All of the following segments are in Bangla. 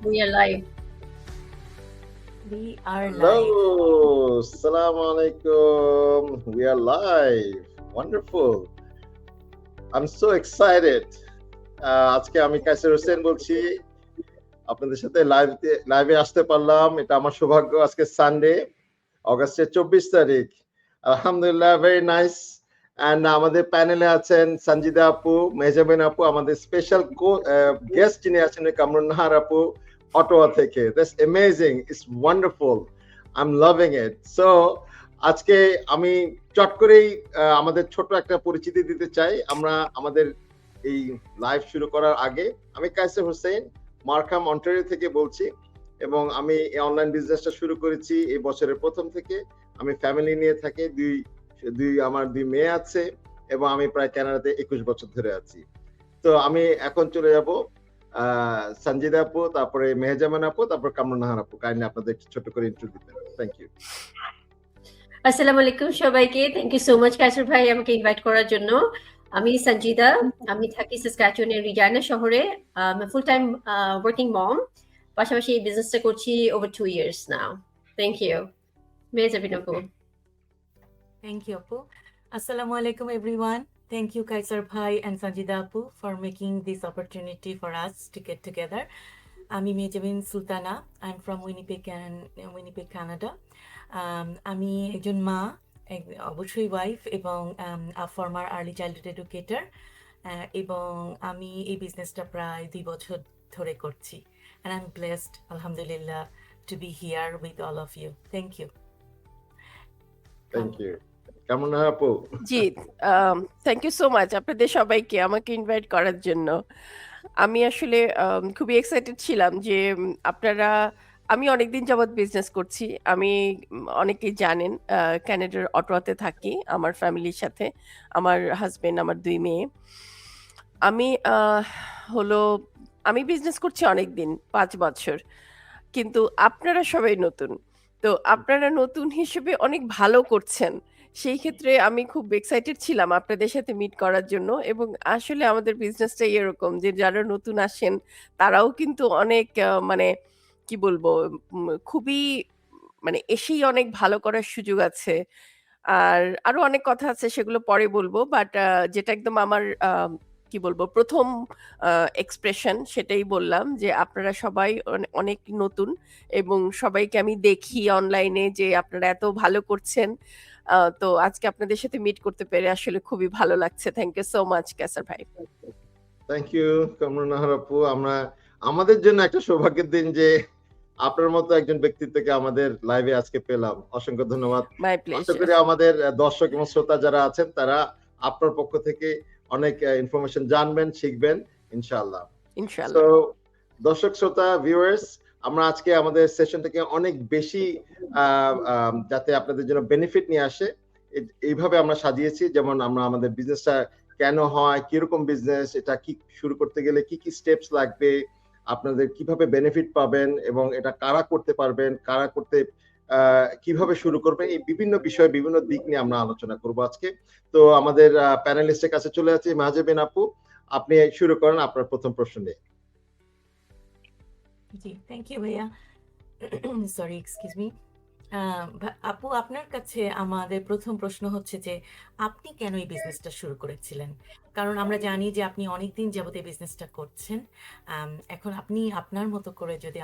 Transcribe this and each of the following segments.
We are live. We are live. Hello, Assalamu alaikum. We are live. Wonderful. I'm so excited. আজকে আমি কাইসার হোসেন বলছি আপনাদের সাথে লাইভে আসতে পারলাম, এটা আমার সৌভাগ্য। আজকে সানডে, অগাস্টের 24 তারিখ। আলহামদুলিল্লাহ, ভেরি নাইস। অ্যান্ড আমাদের প্যানেলে আছেন সঞ্জিদা আপু, মেহজাবিন আপু, আমাদের স্পেশাল গেস্ট যিনি আছেন কামরুন নাহার আপু, অটোয়া থেকে। That's amazing, it's wonderful, I am loving it. So আজকে আমি চট করেই আমাদের ছোট একটা পরিচিতি দিতে চাই। আমরা আমাদের এই লাইভ শুরু করার আগে, আমি কাইসার হোসেন মার্কাম অন্টারিও থেকে বলছি, এবং আমি এই অনলাইন বিজনেসটা শুরু করেছি এই বছরের প্রথম থেকে। আমি ফ্যামিলি নিয়ে থাকি, আমার দুই মেয়ে আছে, এবং আমি প্রায় কানাডাতে 21 বছর ধরে আছি। তো আমি এখন চলে যাব সঞ্জিদা আপু, তারপরে মেহজামান আপু, তারপর কামরুন নাহার আপু। কাইন্ডলি আপনাদের ছোট করে ইন্ট্রো দিতেন। Thank you. আসসালামু আলাইকুম সবাইকে। Thank you so much Kaisar ভাই আমাকে ইনভাইট করার জন্য। আমি সঞ্জিদা, আমি থাকি সাসক্যাচুয়ানের রিজাইনা শহরে। ফুল টাইম ওয়ার্কিং মম, পাশাপাশি এই বিজনেসটা করছি over 2 years now. Thank you. Mehjabin আপু। Thank you, Apu. Assalamu alaikum, everyone. Thank you, Kaisar Bhai and Sanjida Apu, for making this opportunity for us to get together. আমি Mehjabin Sultana. I'm from Winnipeg, Canada. আমি একজন মা, অবশ্যই ওয়াইফ, এবং ফর্মার আর্লি চাইল্ডহুড এডুকেটর, এবং আমি এই বিজনেসটা প্রায় 2 বছর ধরে করছি। And I'm blessed, alhamdulillah, to be here with all of you. Thank you. Thank you. Kamrun Nahar আপু। জি, থ্যাংক ইউ সো মাচ আপনাদের সবাইকে আমাকে ইনভাইট করার জন্য। আমি আসলে খুবই এক্সাইটেড ছিলাম যে আমি অনেকদিন যাবৎ বিজনেস করছি। আমি অনেকেই জানেন ক্যানাডার অটোয়াতে থাকি আমার ফ্যামিলির সাথে, আমার হাজবেন্ড, আমার 2 মেয়ে। আমি বিজনেস করছি অনেকদিন, 5 বছর। কিন্তু আপনারা সবাই নতুন। তো আপনারা নতুন হিসেবে অনেক ভালো করছেন। সেই ক্ষেত্রে আমি খুব এক্সাইটেড ছিলাম আপনাদের সাথে মিট করার জন্য, এবং আসলে আমাদের বিজনেসটাই এরকম যে যারা নতুন আসেন তারাও কিন্তু অনেক মানে কি বলবো, খুবই মানে এসেই অনেক ভালো করার সুযোগ আছে। আর আরো অনেক কথা আছে, সেগুলো পরে বলবো। বাট যেটা একদম আমার কি বলবো প্রথম এক্সপ্রেশন, সেটাই বললাম যে আপনারা সবাই অনেক নতুন, এবং সবাইকে আমি দেখি অনলাইনে যে আপনারা এত ভালো করছেন। তো আজকে আপনাদের সাথে মিট করতে পেরে আসলে খুবই ভালো লাগছে। থ্যাংক ইউ সো মাচ কাসার ভাই। থ্যাংক ইউ কামরুন নাহার আপু। আমাদের জন্য একটা সৌভাগ্যের দিন যে আপনার মতো একজন ব্যক্তিত্বকে আমাদের লাইভে আজকে পেলাম। অসংখ্য ধন্যবাদ। মাই আশা প্লেজার। করি আমাদের দর্শক এবং শ্রোতা যারা আছেন তারা আপনার পক্ষ থেকে অনেক ইনফরমেশন জানবেন, শিখবেন ইনশাআল্লাহ। ইনশাআল্লাহ। তো দর্শক শ্রোতা ভিউয়ার্স, আমরা আজকে আমাদের সেশনটাকে অনেক বেশি যাতে আপনাদের জন্য বেনিফিট নিয়ে আসে এইভাবে আমরা সাজিয়েছি। যেমন আমরা আমাদের বিজনেসটা কেন হয়, কিরকম বিজনেস, এটা কি শুরু করতে গেলে কি কি স্টেপস লাগবে, আপনাদের কিভাবে বেনিফিট পাবেন, এবং এটা কারা করতে পারবেন, কারা করতে কিভাবে শুরু করবেন, এই বিভিন্ন বিষয়, বিভিন্ন দিক নিয়ে আমরা আলোচনা করব আজকে। তো আমাদের প্যানেলিস্টের কাছে চলে যাচ্ছি। মেহজাবিন আপু, আপনি শুরু করেন আপনার প্রথম প্রশ্ন নিয়ে। জি, থ্যাংক ইউ ভাইয়া। Sorry, excuse me. আপু, আপনার কাছে আমাদের প্রথম প্রশ্ন হচ্ছে যে আপনি কেন এই বিজনেসটা শুরু করেছিলেন? কারণ আমরা জানি যে আপনি অনেকদিন যাবত এই বিজনেসটা করছেন। এখন আপনি আপনার মতো করে যদি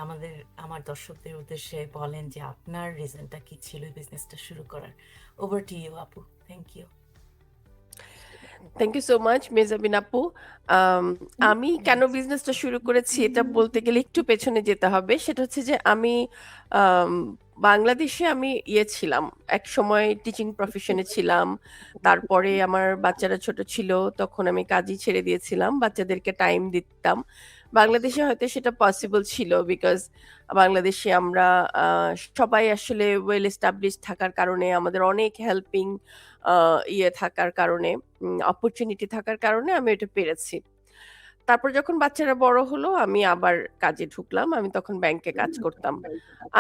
আমার দর্শকদের উদ্দেশ্যে বলেন যে আপনার রিজনটা কি ছিল এই বিজনেসটা শুরু করার। ওভার টু ইউ আপু। Thank you. Thank you so much Mehjabin আপু। আমি কেন বিজনেসটা শুরু করেছি এটা বলতে গেলে একটু পেছনে যেতে হবে। সেটা হচ্ছে যে আমি বাংলাদেশে ছিলাম, এক সময় টিচিং প্রফেশনে ছিলাম। তারপরে আমার বাচ্চারা ছোট ছিল, তখন আমি কাজই ছেড়ে দিয়েছিলাম, বাচ্চাদেরকে টাইম দিতাম। বাংলাদেশে হয়তো সেটা পসিবল ছিল, বিকজ বাংলাদেশে আমরা সবাই আসলে ওয়েল এস্টাবলিশড থাকার কারণে, আমাদের অনেক হেল্পিং থাকার কারণে, অপরচুনিটি থাকার কারণে আমি এটা পেরেছি। তারপর যখন বাচ্চারা বড় হলো আমি আবার কাজে ঢুকলাম। আমি তখন ব্যাংকে কাজ করতাম।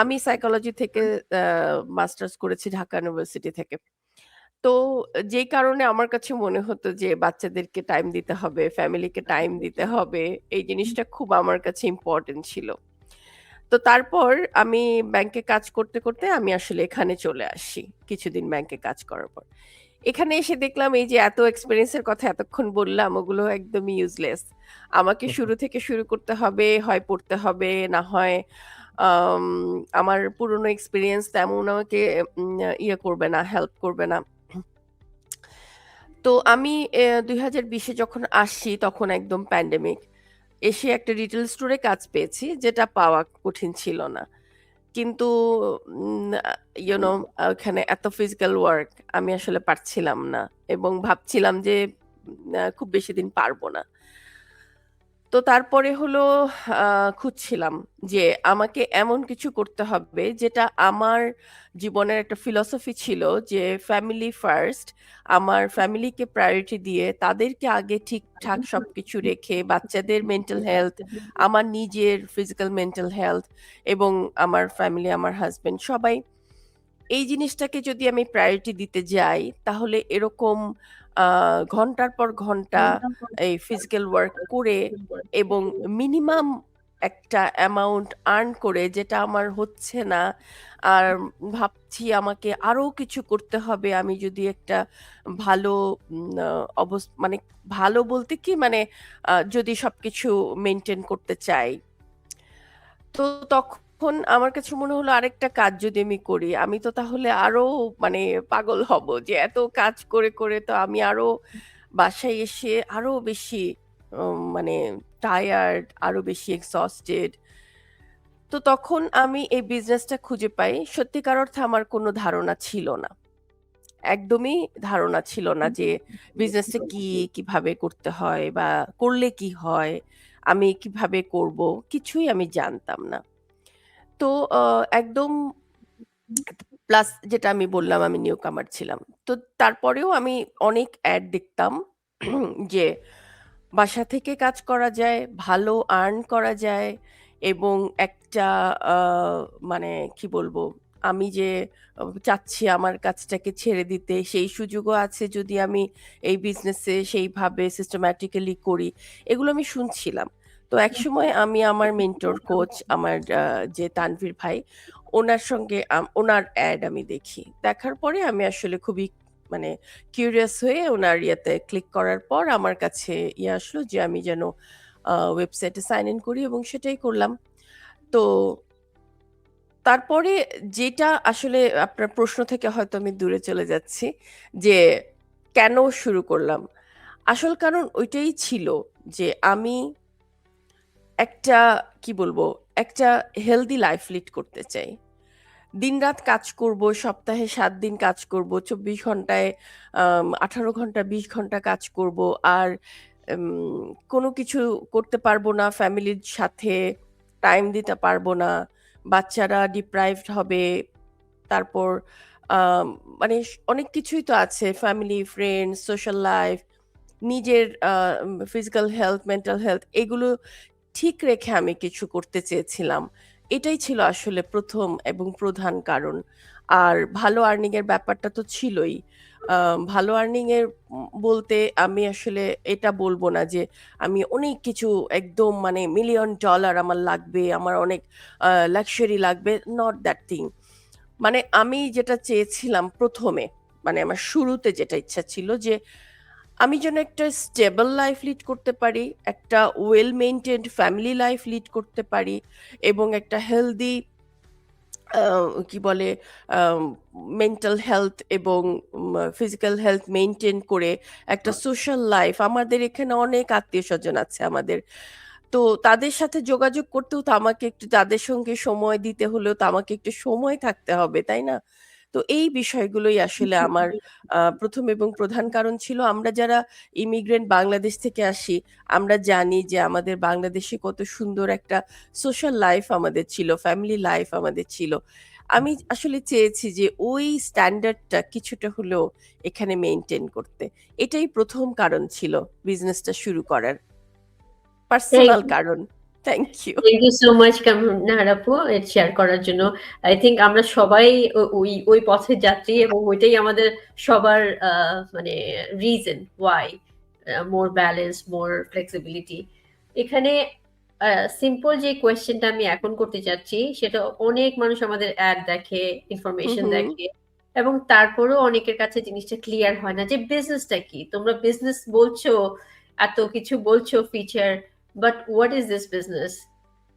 আমি সাইকোলজি থেকে মাস্টার্স করেছি ঢাকা ইউনিভার্সিটি থেকে। তো যেই কারণে আমার কাছে মনে হতো যে বাচ্চাদেরকে টাইম দিতে হবে, ফ্যামিলিকে টাইম দিতে হবে, এই জিনিসটা খুব আমার কাছে ইম্পর্টেন্ট ছিল। তো তারপর আমি ব্যাংকে কাজ করতে করতে আমি আসলে এখানে চলে আসি কিছুদিন ব্যাংকে কাজ করার পর। এখানে এসে দেখলাম এই যে এত এক্সপিরিয়েন্সের কথা এতক্ষণ বললাম ওগুলো একদমই ইউজলেস। আমাকে শুরু থেকে শুরু করতে হবে, হয় পড়তে হবে, না হয় আম, আমার পুরনো এক্সপিরিয়েন্স তেমন আমাকে ইয়ে করবে না, হেল্প করবে না। তো আমি 2020-এ যখন আসি তখন একদম প্যান্ডেমিক। এসে একটা রিটেল স্টোরে কাজ পেয়েছি, যেটা পাওয়া কঠিন ছিল না। কিন্তু ইউনো ওখানে এত ফিজিক্যাল ওয়ার্ক আমি আসলে পারছিলাম না এবং ভাবছিলাম যে খুব বেশি দিন পারবো না। তো তারপরে হলো খুঁজছিলাম যে আমাকে এমন কিছু করতে হবে যেটা আমার জীবনের একটা ফিলসফি ছিল যে ফ্যামিলি ফার্স্ট, আমার ফ্যামিলিকে প্রায়োরিটি দিয়ে তাদেরকে আগে ঠিকঠাক সবকিছু রেখে বাচ্চাদের মেন্টাল হেলথ, আমার নিজের ফিজিক্যাল মেন্টাল হেলথ এবং আমার ফ্যামিলি, আমার হাজবেন্ড সবাই এই জিনিসটাকে যদি আমি প্রায়োরিটি দিতে যাই তাহলে এরকম ঘন্টার পর ঘন্টা এই ফিজিক্যাল ওয়ার্ক করে এবং মিনিমাম একটা অ্যামাউন্ট আর্ন করে, যেটা আমার হচ্ছে না, আর ভাবছি আমাকে আরো কিছু করতে হবে আমি যদি একটা ভালো মানে ভালো বলতে কি মানে যদি সবকিছু মেনটেন করতে চাই। তো তখন আমার কাছে মনে হলো আরেকটা কাজ যদি আমি করি আমি তো তাহলে আরো মানে পাগল হব, যে এত কাজ করে করে তো আমি আরো বাসায় এসে আরো বেশি মানে টায়ার্ড, আরো বেশি এক্সস্টেড। তো তখন আমি এই বিজনেসটা খুঁজে পাই। সত্যিকার অর্থে আমার কোনো ধারণা ছিল না, একদমই ধারণা ছিল না যে বিজনেসটা কি, কিভাবে করতে হয় বা করলে কি হয়, আমি কিভাবে করব, কিছুই আমি জানতাম না। তো একদম প্লাস যেটা আমি বললাম আমি নিউ কামার ছিলাম। তো তারপরেও আমি অনেক অ্যাড দেখতাম যে বাসা থেকে কাজ করা যায়, ভালো আর্ন করা যায় এবং একটা মানে কি বলবো, আমি যে চাচ্ছি আমার কাজটাকে ছেড়ে দিতে সেই সুযোগও আছে যদি আমি এই বিজনেসে সেইভাবে সিস্টেম্যাটিক্যালি করি, এগুলো আমি শুনছিলাম। তো একসময় আমি আমার মেন্টর কোচ আমার যে তানভীর ভাই, ওনার সঙ্গে ওনার অ্যাড আমি দেখি, দেখার পরে আমি আসলে খুবই মানে কিউরিয়াস হয়ে ওনার ইয়েতে ক্লিক করার পর আমার কাছে ইয়ে আসলো যে আমি যেন ওয়েবসাইটে সাইন ইন করি এবং সেটাই করলাম। তো তারপরে যেটা আসলে আপনার প্রশ্ন থেকে হয়তো আমি দূরে চলে যাচ্ছি যে কেন শুরু করলাম, আসল কারণ ওইটাই ছিল যে আমি একটা কি বলবো একটা হেলদি লাইফ লিড করতে চাই। দিনরাত কাজ করব, সপ্তাহে 7 দিন কাজ করব, 24 ঘন্টায় 18 ঘন্টা 20 ঘন্টা কাজ করব, আর কোনো কিছু করতে পারবো না, ফ্যামিলির সাথে টাইম দিতে পারবো না, বাচ্চারা ডিপ্রাইভড হবে, তারপর আম, মানে অনেক কিছুই তো আছে, ফ্যামিলি, ফ্রেন্ডস, সোশ্যাল লাইফ, নিজের ফিজিক্যাল হেলথ, মেন্টাল হেলথ, এগুলো ঠিক রেখে আমি কিছু করতে চেয়েছিলাম। এটাই ছিল আসলে প্রথম এবং প্রধান কারণ। আর ভালো আর্নিং এর ব্যাপারটা তো ছিলই। ভালো আর্নিং এর বলতে আমি আসলে এটা বলবো না যে আমি অনেক কিছু একদম মানে $1,000,000 আমার লাগবে, আমার অনেক লাক্সারি লাগবে, নট দ্যাট থিং। মানে আমি যেটা চেয়েছিলাম প্রথমে, মানে আমার শুরুতে যেটা ইচ্ছা ছিল যে আমি যেন একটা স্টেবল লাইফ লিড করতে পারি, একটা well maintained family life lead করতে পারি এবং একটা হেলদি কি বলে মেন্টাল হেলথ এবং ফিজিক্যাল হেলথ মেইনটেইন করে একটা সোশ্যাল লাইফ। আমাদের এখানে অনেক আত্মীয় স্বজন আছে আমাদের, তো তাদের সাথে যোগাযোগ করতেও তো আমাকে একটু, তাদের সঙ্গে সময় দিতে হলেও তো আমাকে একটু সময় থাকতে হবে, তাই না? তো এই বিষয়গুলোই আসলে আমার প্রথম এবং প্রধান কারণ ছিল। আমরা যারা ইমিগ্রেন্ট বাংলাদেশ থেকে আসি আমরা জানি যে আমাদের বাংলাদেশে কত সুন্দর একটা সোশ্যাল লাইফ আমাদের ছিল, ফ্যামিলি লাইফ আমাদের ছিল। আমি আসলে চেয়েছি যে ওই স্ট্যান্ডার্ডটা কিছুটা হলেও এখানে মেনটেন করতে। এটাই প্রথম কারণ ছিল বিজনেসটা শুরু করার, পার্সোনাল কারণ। Thank you. Thank you so much Nahar আপু শেয়ার করার জন্য। আই থিঙ্ক আমরা সবাই ওই ওই পথের যাত্রী এবং ওইটাই আমাদের সবার মানে reason why more balance, more flexibility. এখানে সিম্পল যে কোয়েশ্চেনটা আমি এখন করতে চাচ্ছি সেটা অনেক মানুষ আমাদের অ্যাড দেখে, হুম ইনফরমেশন হুম দেখে, এবং তারপরেও অনেকের কাছে জিনিসটা ক্লিয়ার হয় না যে বিজনেসটা কি। তোমরা বিজনেস বলছো, এত কিছু বলছো feature, but what is this business?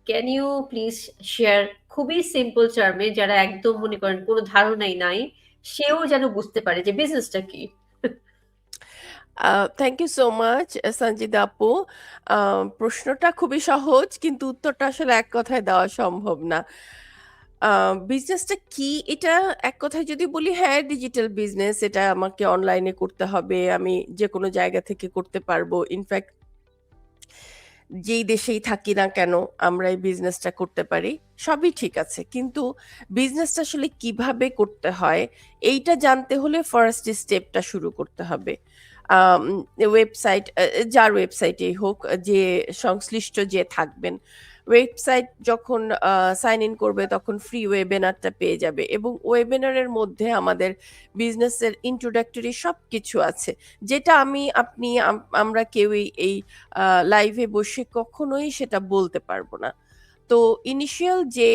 Can you please share খুবই সিম্পল টার্মে, যারা একদম মনে করেন কোনো ধারণাই নাই, সেও যেন বুঝতে পারে যে বিজনেসটা কি। Thank you so much Sanjida আপু। প্রশ্নটা খুবই সহজ, কিন্তু উত্তরটা আসলে এক কথায় দেওয়া সম্ভব না। বিজনেসটা কি এটা এক কথায় যদি বলি, হ্যাঁ ডিজিটাল বিজনেস, এটা আমাকে অনলাইনে করতে হবে, আমি যে কোনো জায়গা থেকে করতে পারবো। ইনফ্যাক্ট যেই দেশেই থাকি না কেন আমরা এই বিজনেসটা করতে পারি, সবই ঠিক আছে। কিন্তু বিজনেসটা আসলে কিভাবে করতে হয় এইটা জানতে হলে ফার্স্ট স্টেপটা শুরু করতে হবে। ওয়েবসাইট, যার ওয়েবসাইটেই হোক, যে সংশ্লিষ্ট যে থাকবেন, ওয়েবসাইট যখন সাইন ইন করবে তখন ফ্রি ওয়েবিনারটা পেয়ে যাবে, এবং ওয়েবিনারের মধ্যে আমাদের বিজনেসের ইন্ট্রোডাক্টরি সব কিছু আছে, যেটা আপনি আমরা কেউই এই লাইভে বসে কখনোই সেটা বলতে পারবো না। তো ইনিশিয়াল যে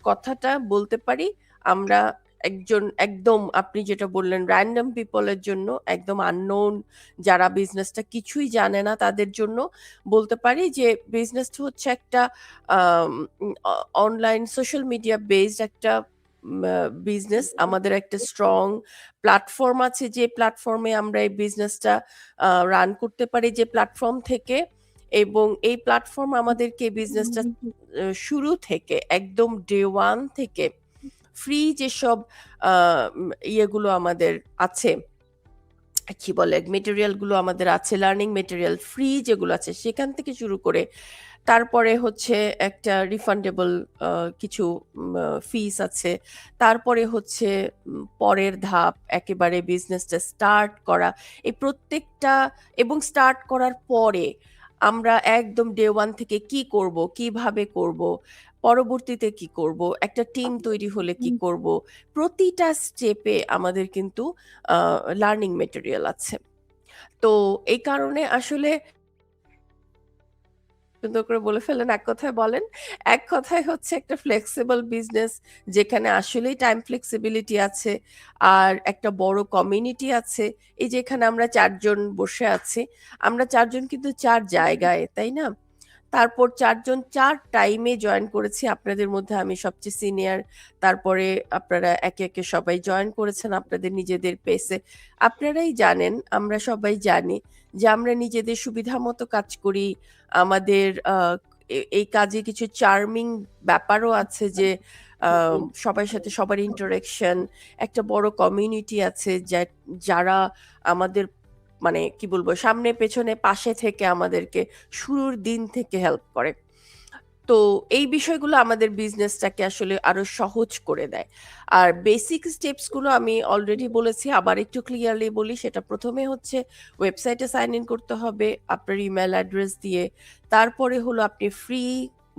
কথাটা বলতে পারি আমরা, একদম আপনি যেটা বললেন র্যান্ডম পিপলের জন্য, একদম আননোন, যারা বিজনেসটা কিছুই জানে না তাদের জন্য বলতে পারি যে বিজনেসটা হচ্ছে একটা অনলাইন সোশ্যাল মিডিয়া বেসড একটা বিজনেস। আমাদের একটা স্ট্রং প্ল্যাটফর্ম আছে, যে প্ল্যাটফর্মে আমরা এই বিজনেসটা রান করতে পারি, যে প্ল্যাটফর্ম থেকে, এবং এই প্ল্যাটফর্ম আমাদেরকে বিজনেসটা শুরু থেকে একদম ডে ওয়ান থেকে ফ্রি যেসব ইয়েগুলো আমাদের আছে, কি বলে, মেটেরিয়াল গুলো আমাদের আছে, লার্নিং মেটেরিয়াল ফ্রি যেগুলো আছে সেখান থেকে শুরু করে, তারপরে হচ্ছে একটা রিফান্ডেবল কিছু ফিস আছে, তারপরে হচ্ছে পরের ধাপ একেবারে বিজনেসটা স্টার্ট করা, এই প্রত্যেকটা, এবং স্টার্ট করার পরে আমরা একদম ডে ওয়ান থেকে কি করব, কিভাবে করব, পরবর্তীতে কি করব, একটা টিম তৈরি হলে কি করব, প্রতিটা স্টেপে আমাদের কিন্তু লার্নিং মেটেরিয়াল আছে। তো এই কারণে আসলে সুন্দর করে বলে ফেলেন, এক কথায় বলেন, এক কথায় হচ্ছে একটা ফ্লেক্সিবল বিজনেস, যেখানে আসলেই টাইম ফ্লেক্সিবিলিটি আছে, আর একটা বড় কমিউনিটি আছে। এই যেখানে আমরা 4 জন বসে আছি, আমরা 4 জন কিন্তু 4 জায়গায়, তাই না? তারপর 4 জন 4 টাইমে জয়েন করেছি, আপনাদের মধ্যে আমি সবচেয়ে সিনিয়র। তারপরে আপনারা একে একে সবাই জয়েন করেছেন আপনাদের নিজেদের পেসে। আপনারাই জানেন, আমরা সবাই জানি যে আমরা নিজেদের সুবিধা মতো কাজ করি। আমাদের এই কাজে কিছু চার্মিং ব্যাপারও আছে, যে সবার সাথে সবার ইন্টারেকশন, একটা বড় কমিউনিটি আছে যারা আমাদের, মানে কি বলবো, সামনে পেছনে পাশে থেকে আমাদেরকে শুরুর দিন থেকে হেল্প করে। তো এই বিষয়গুলো আমাদের বিজনেসটাকে আসলে আরো সহজ করে দেয়। আর বেসিক স্টেপস গুলো আমি অলরেডি বলেছি, আবার একটু ক্লিয়ারলি বলি। সেটা প্রথমে হচ্ছে ওয়েবসাইটে সাইন ইন করতে হবে আপনার ইমেল অ্যাড্রেস দিয়ে। তারপরে হলো আপনি ফ্রি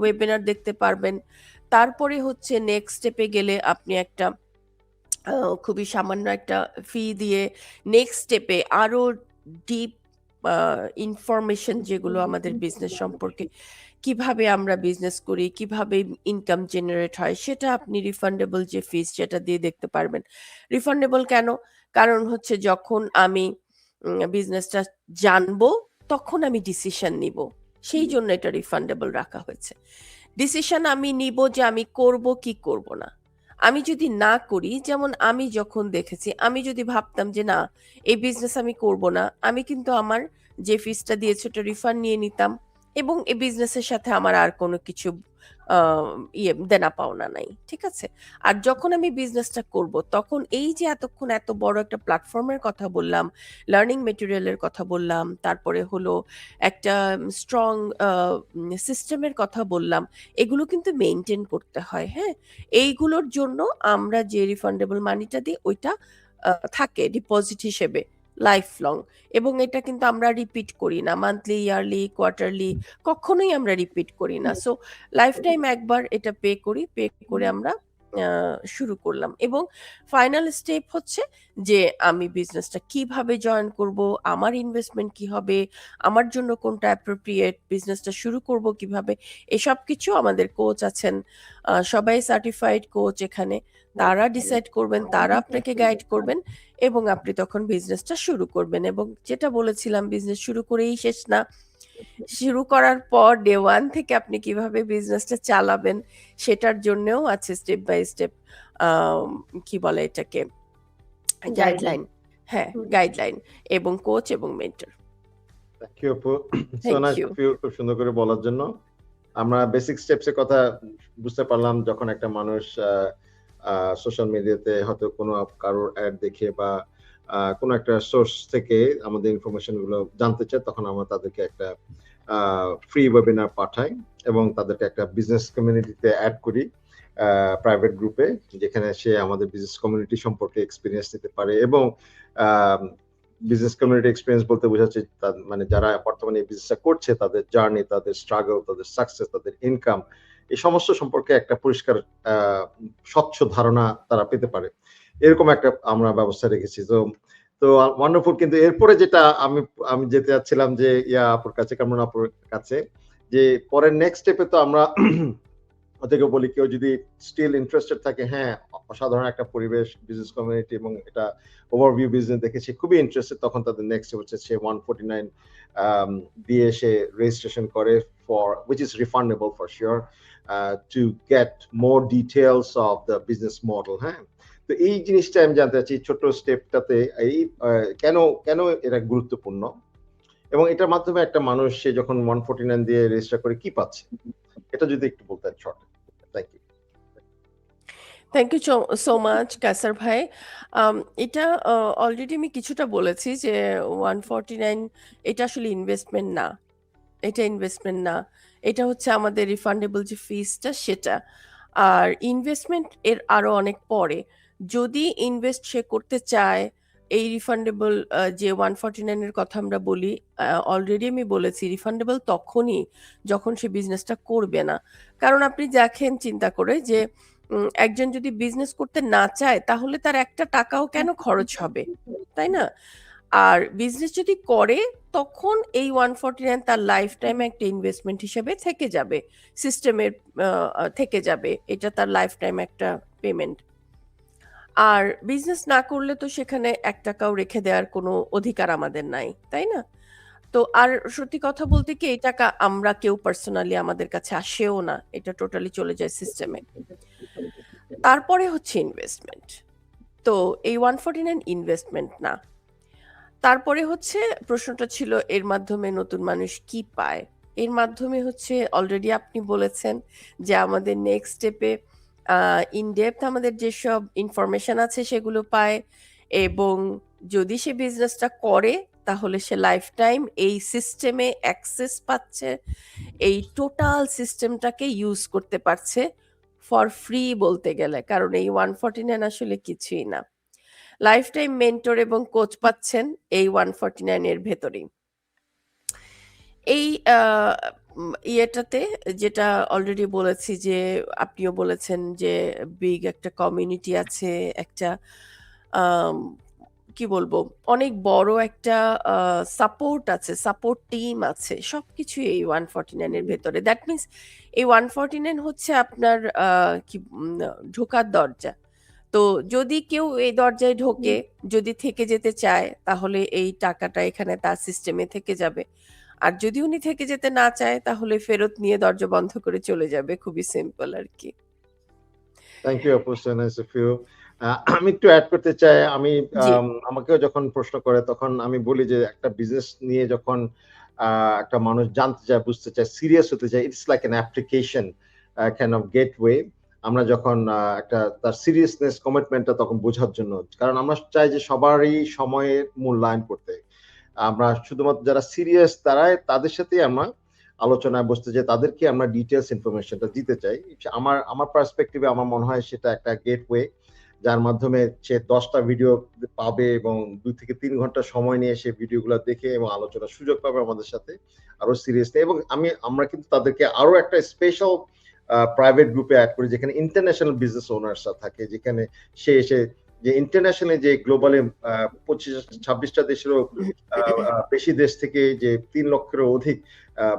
ওয়েবিনার দেখতে পারবেন। তারপরে হচ্ছে নেক্সট স্টেপে গেলে আপনি একটা খুবই সামান্য একটা ফি দিয়ে নেক্সট স্টেপে আরো ডিপ ইনফরমেশন, যেগুলো আমাদের বিজনেস সম্পর্কে, কিভাবে আমরা বিজনেস করি, কিভাবে ইনকাম জেনারেট হয়, সেটা আপনি রিফান্ডেবল যে ফিস সেটা দিয়ে দেখতে পারবেন। রিফান্ডেবল কেন? কারণ হচ্ছে যখন আমি বিজনেসটা জানবো তখন আমি ডিসিশন নিব, সেই জন্য এটা রিফান্ডেবল রাখা হয়েছে। ডিসিশন আমি নিব যে আমি করব কি করব না। আমি যদি না করি, যেমন আমি যখন দেখেছি, আমি যদি ভাবতাম যে না এই বিজনেস আমি করব না, আমি কিন্তু আমার যে ফিসটা দিয়েছে ওটা রিফান্ড নিয়ে নিতাম, এবং এই বিজনেসের সাথে আমার আর কোনো কিছু দেনা পাওনা নাই, ঠিক আছে? আর যখন আমি বিজনেসটা করব তখন এই যে এতক্ষণ এত বড় একটা প্ল্যাটফর্মের কথা বললাম, লার্নিং মেটেরিয়ালের কথা বললাম, তারপরে হলো একটা স্ট্রং সিস্টেমের কথা বললাম, এগুলো কিন্তু মেনটেন করতে হয়। হ্যাঁ, এইগুলোর জন্য আমরা যে রিফান্ডেবল মানিটা দিই ওইটা থাকে ডিপোজিট হিসেবে লাইফ লং, এবং এটা কিন্তু আমরা রিপিট করি না, মান্থলি, ইয়ারলি, কোয়ার্টারলি কখনোই আমরা রিপিট করি না। সো লাইফ টাইম একবার এটা পে করি, পে করে আমরা শুরু করলাম এবং ফাইনাল স্টেপ হচ্ছে যে আমি বিজনেসটা কিভাবে জয়েন করব, আমার ইনভেস্টমেন্ট কি হবে, আমার জন্য কোনটা অ্যাপ্রোপ্রিয়েট, বিজনেসটা শুরু করব কিভাবে, এসব কিছু আমাদের কোচ আছেন, সবাই সার্টিফাইড কোচ এখানে, তারা ডিসাইড করবেন, তারা আপনাকে গাইড করবেন এবং আপনি তখন বিজনেসটা শুরু করবেন। এবং যেটা বলেছিলাম, বিজনেস শুরু করেই শেষ না, শুরু করার পর ডে ওয়ান থেকে আপনি কিভাবে বিজনেসটা চালাবেন সেটার জন্যও আছে স্টেপ বাই স্টেপ কি বলে এটাকে, গাইডলাইন। হ্যাঁ, গাইডলাইন এবং কোচ এবং মেন্টর। থ্যাংক ইউ আপু, so Thank nice you. Of you, খুব সুন্দর করে বলার জন্য। আমরা বেসিক স্টেপস এর কথা বুঝতে পারলাম যখন একটা মানুষ সোশ্যাল মিডিয়াতে হয়তো কোনো কারোর অ্যাড দেখে বা কোনো একটা সোর্স থেকে আমাদের ইনফরমেশন গুলো জানতে চায়, তখন আমরা তাদেরকে একটা ফ্রি ওয়েবিনার পাঠাই এবং তাদেরকে একটা বিজনেস কমিউনিটিতে অ্যাড করি, প্রাইভেট গ্রুপে, যেখানে সে আমাদের বিজনেস কমিউনিটি সম্পর্কে এক্সপিরিয়েন্স নিতে পারে। এবং বিজনেস কমিউনিটি এক্সপিরিয়েন্স বলতে বোঝাচ্ছে মানে যারা বর্তমানে এই বিজনেসটা করছে, তাদের জার্নি, তাদের স্ট্রাগল, তাদের সাকসেস, তাদের ইনকাম, এই সমস্ত সম্পর্কে একটা পরিষ্কার স্বচ্ছ ধারণা তারা পেতে পারে, এরকম একটা আমরা ব্যবস্থা রেখেছি। তো ওয়ান্ডারফুল। কিন্তু এরপরে যেটা আমি যেতে যাচ্ছিলাম যে আপুর কাছে, কামরুন আপুর কাছে, যে পরের নেক্সট স্টেপে তো আমরা ওদেরকে বলি কেউ যদি স্টিল ইন্টারেস্টেড থাকে, হ্যাঁ অসাধারণ একটা পরিবেশ, বিজনেস কমিউনিটি এবং এটা ওভারভিউ বিজনেস দেখে সে খুবই ইন্টারেস্টেড, তখন তাদের নেক্সট হচ্ছে সে 149 দিয়ে সে রেজিস্ট্রেশন করে for which is refundable for sure to get more details of the business model. হ্যাঁ, তো এই জিনিসটা আমি জানতে চাচ্ছি, ছোট স্টেপটাতে এই কেন এটা গুরুত্বপূর্ণ এবং এটার মাধ্যমে একটা মানুষ সে যখন 149 দিয়ে রেজিস্টার করে কি পাচ্ছে, এটা যদি একটু বলতেন short. Thank you. Thank you so much কাসার ভাই। এটা অলরেডি আমি কিছুটা বলেছি যে 149 এটা আসলে ইনভেস্টমেন্ট না, এটা ইনভেস্টমেন্ট না, এটা হচ্ছে আমাদের রিফান্ডেবল যে ফিসটা সেটা। আর ইনভেস্টমেন্ট এর আরো অনেক পরে, যদি ইনভেস্ট সে করতে চায় এই রিফান্ডেবল যে 149 এর কথা আমরা বলি, অলরেডি আমি বলেছি রিফান্ডেবল তখনই যখন সে বিজনেসটা করবে না। কারণ আপনি দেখেন চিন্তা করে যে একজন যদি বিজনেস করতে না চায় তাহলে তার একটা টাকাও কেন খরচ হবে, তাই না? আর বিজনেস যদি করে তখন এই 149 তার লাইফ টাইম একটা ইনভেস্টমেন্ট হিসেবে থেকে যাবে, সিস্টেমের থেকে যাবে, এটা তার লাইফ টাইম একটা পেমেন্ট। আর বিজনেস না করলে তো সেখানে 1 টাকাও রেখে দেওয়ার কোনো অধিকার আমাদের নাই, তাই না? তো আর সত্যি কথা বলতে কি, এই টাকা আমরা কেউ পার্সোনালি আমাদের কাছে আসেও না, এটা টোটালি চলে যায় সিস্টেমে। তারপরে হচ্ছে ইনভেস্টমেন্ট। তো এই 149 ইনভেস্টমেন্ট না। তারপরে হচ্ছে প্রশ্নটা ছিল এর মাধ্যমে নতুন মানুষ কি পায়। এর মাধ্যমে হচ্ছে অলরেডি আপনি বলেছেন যে আমাদের নেক্সট স্টেপে ইন ডেপথ আমাদের যেসব ইনফরমেশন আছে সেগুলো পায়, এবং যদি সে বিজনেসটা করে তাহলে সে লাইফ টাইম এই সিস্টেমে অ্যাক্সেস পাচ্ছে, এই টোটাল সিস্টেমটাকে ইউজ করতে পারছে ফর ফ্রি বলতে গেলে, কারণ এই 149 আসলে কিছুই না। লাইফ টাইম মেন্টর এবং কোচ পাচ্ছেন এই 149 এর ভেতরেই। এই ইয়েটাতে যেটা অলরেডি বলেছি, যে আপনিও বলেছেন যে বিগ একটা কমিউনিটি আছে, একটা কি বলবো, অনেক বড় একটা সাপোর্ট আছে, সাপোর্ট টিম আছে, সবকিছু এই 149 এর ভেতরে। দ্যাট মিনস এই 149 হচ্ছে আপনার কি ঢোকার দরজা। তো যদি কেউ এই দরজায় ঢোকে, যদি থেকে যেতে চায়, তাহলে এই টাকাটা এখানে তার সিস্টেমে থেকে যাবে। আর যদি উনি থেকে যেতে না চায় তাহলে ফেরত নিয়ে দরজা বন্ধ করে চলে যাবে, খুবই সিম্পল আর কি। থ্যাংক ইউ আপু, সো নাইস অফ ইউ। আমি একটু অ্যাড করতে চাই। আমি জি। আমাকেও যখন প্রশ্ন করে তখন আমি বলি যে একটা বিজনেস নিয়ে যখন একটা মানুষ জানতে চায়, বুঝতে চায়, সিরিয়াস হতে চায়, it's like an application kind of gateway. আমরা যখন একটা তার সিরিয়াসনেস, কমিটমেন্টটা তখন বোঝার জন্য, কারণ আমরা চাই যে সবারই সময়ের মূল্যায়ন করতে। আমরা শুধুমাত্র যারা সিরিয়াস তাদের সাথেই আমরা আলোচনায় বসতে চাই, তাদেরকে আমরা ডিটেলস ইনফরমেশনটা দিতে চাই। আমার পার্সপেক্টিভে আমার মনে হয় সেটা একটা গেটওয়ে, যার মাধ্যমে সে 10টা ভিডিও পাবে এবং 2 থেকে 3 ঘন্টা সময় নিয়ে সে ভিডিওগুলো দেখে এবং আলোচনার সুযোগ পাবে আমাদের সাথে আরো সিরিয়াসলি। এবং আমরা কিন্তু তাদেরকে আরো একটা স্পেশাল প্রাইভেট গ্রুপে অ্যাড করি, যেখানে ইন্টারন্যাশনাল বিজনেস ওনার্সরা থাকে, যেখানে সে এসে যে ইন্টারন্যাশনালি যে গ্লোবালি 25-26টা দেশেরও বেশি দেশ থেকে যে 3 লক্ষেরও অধিক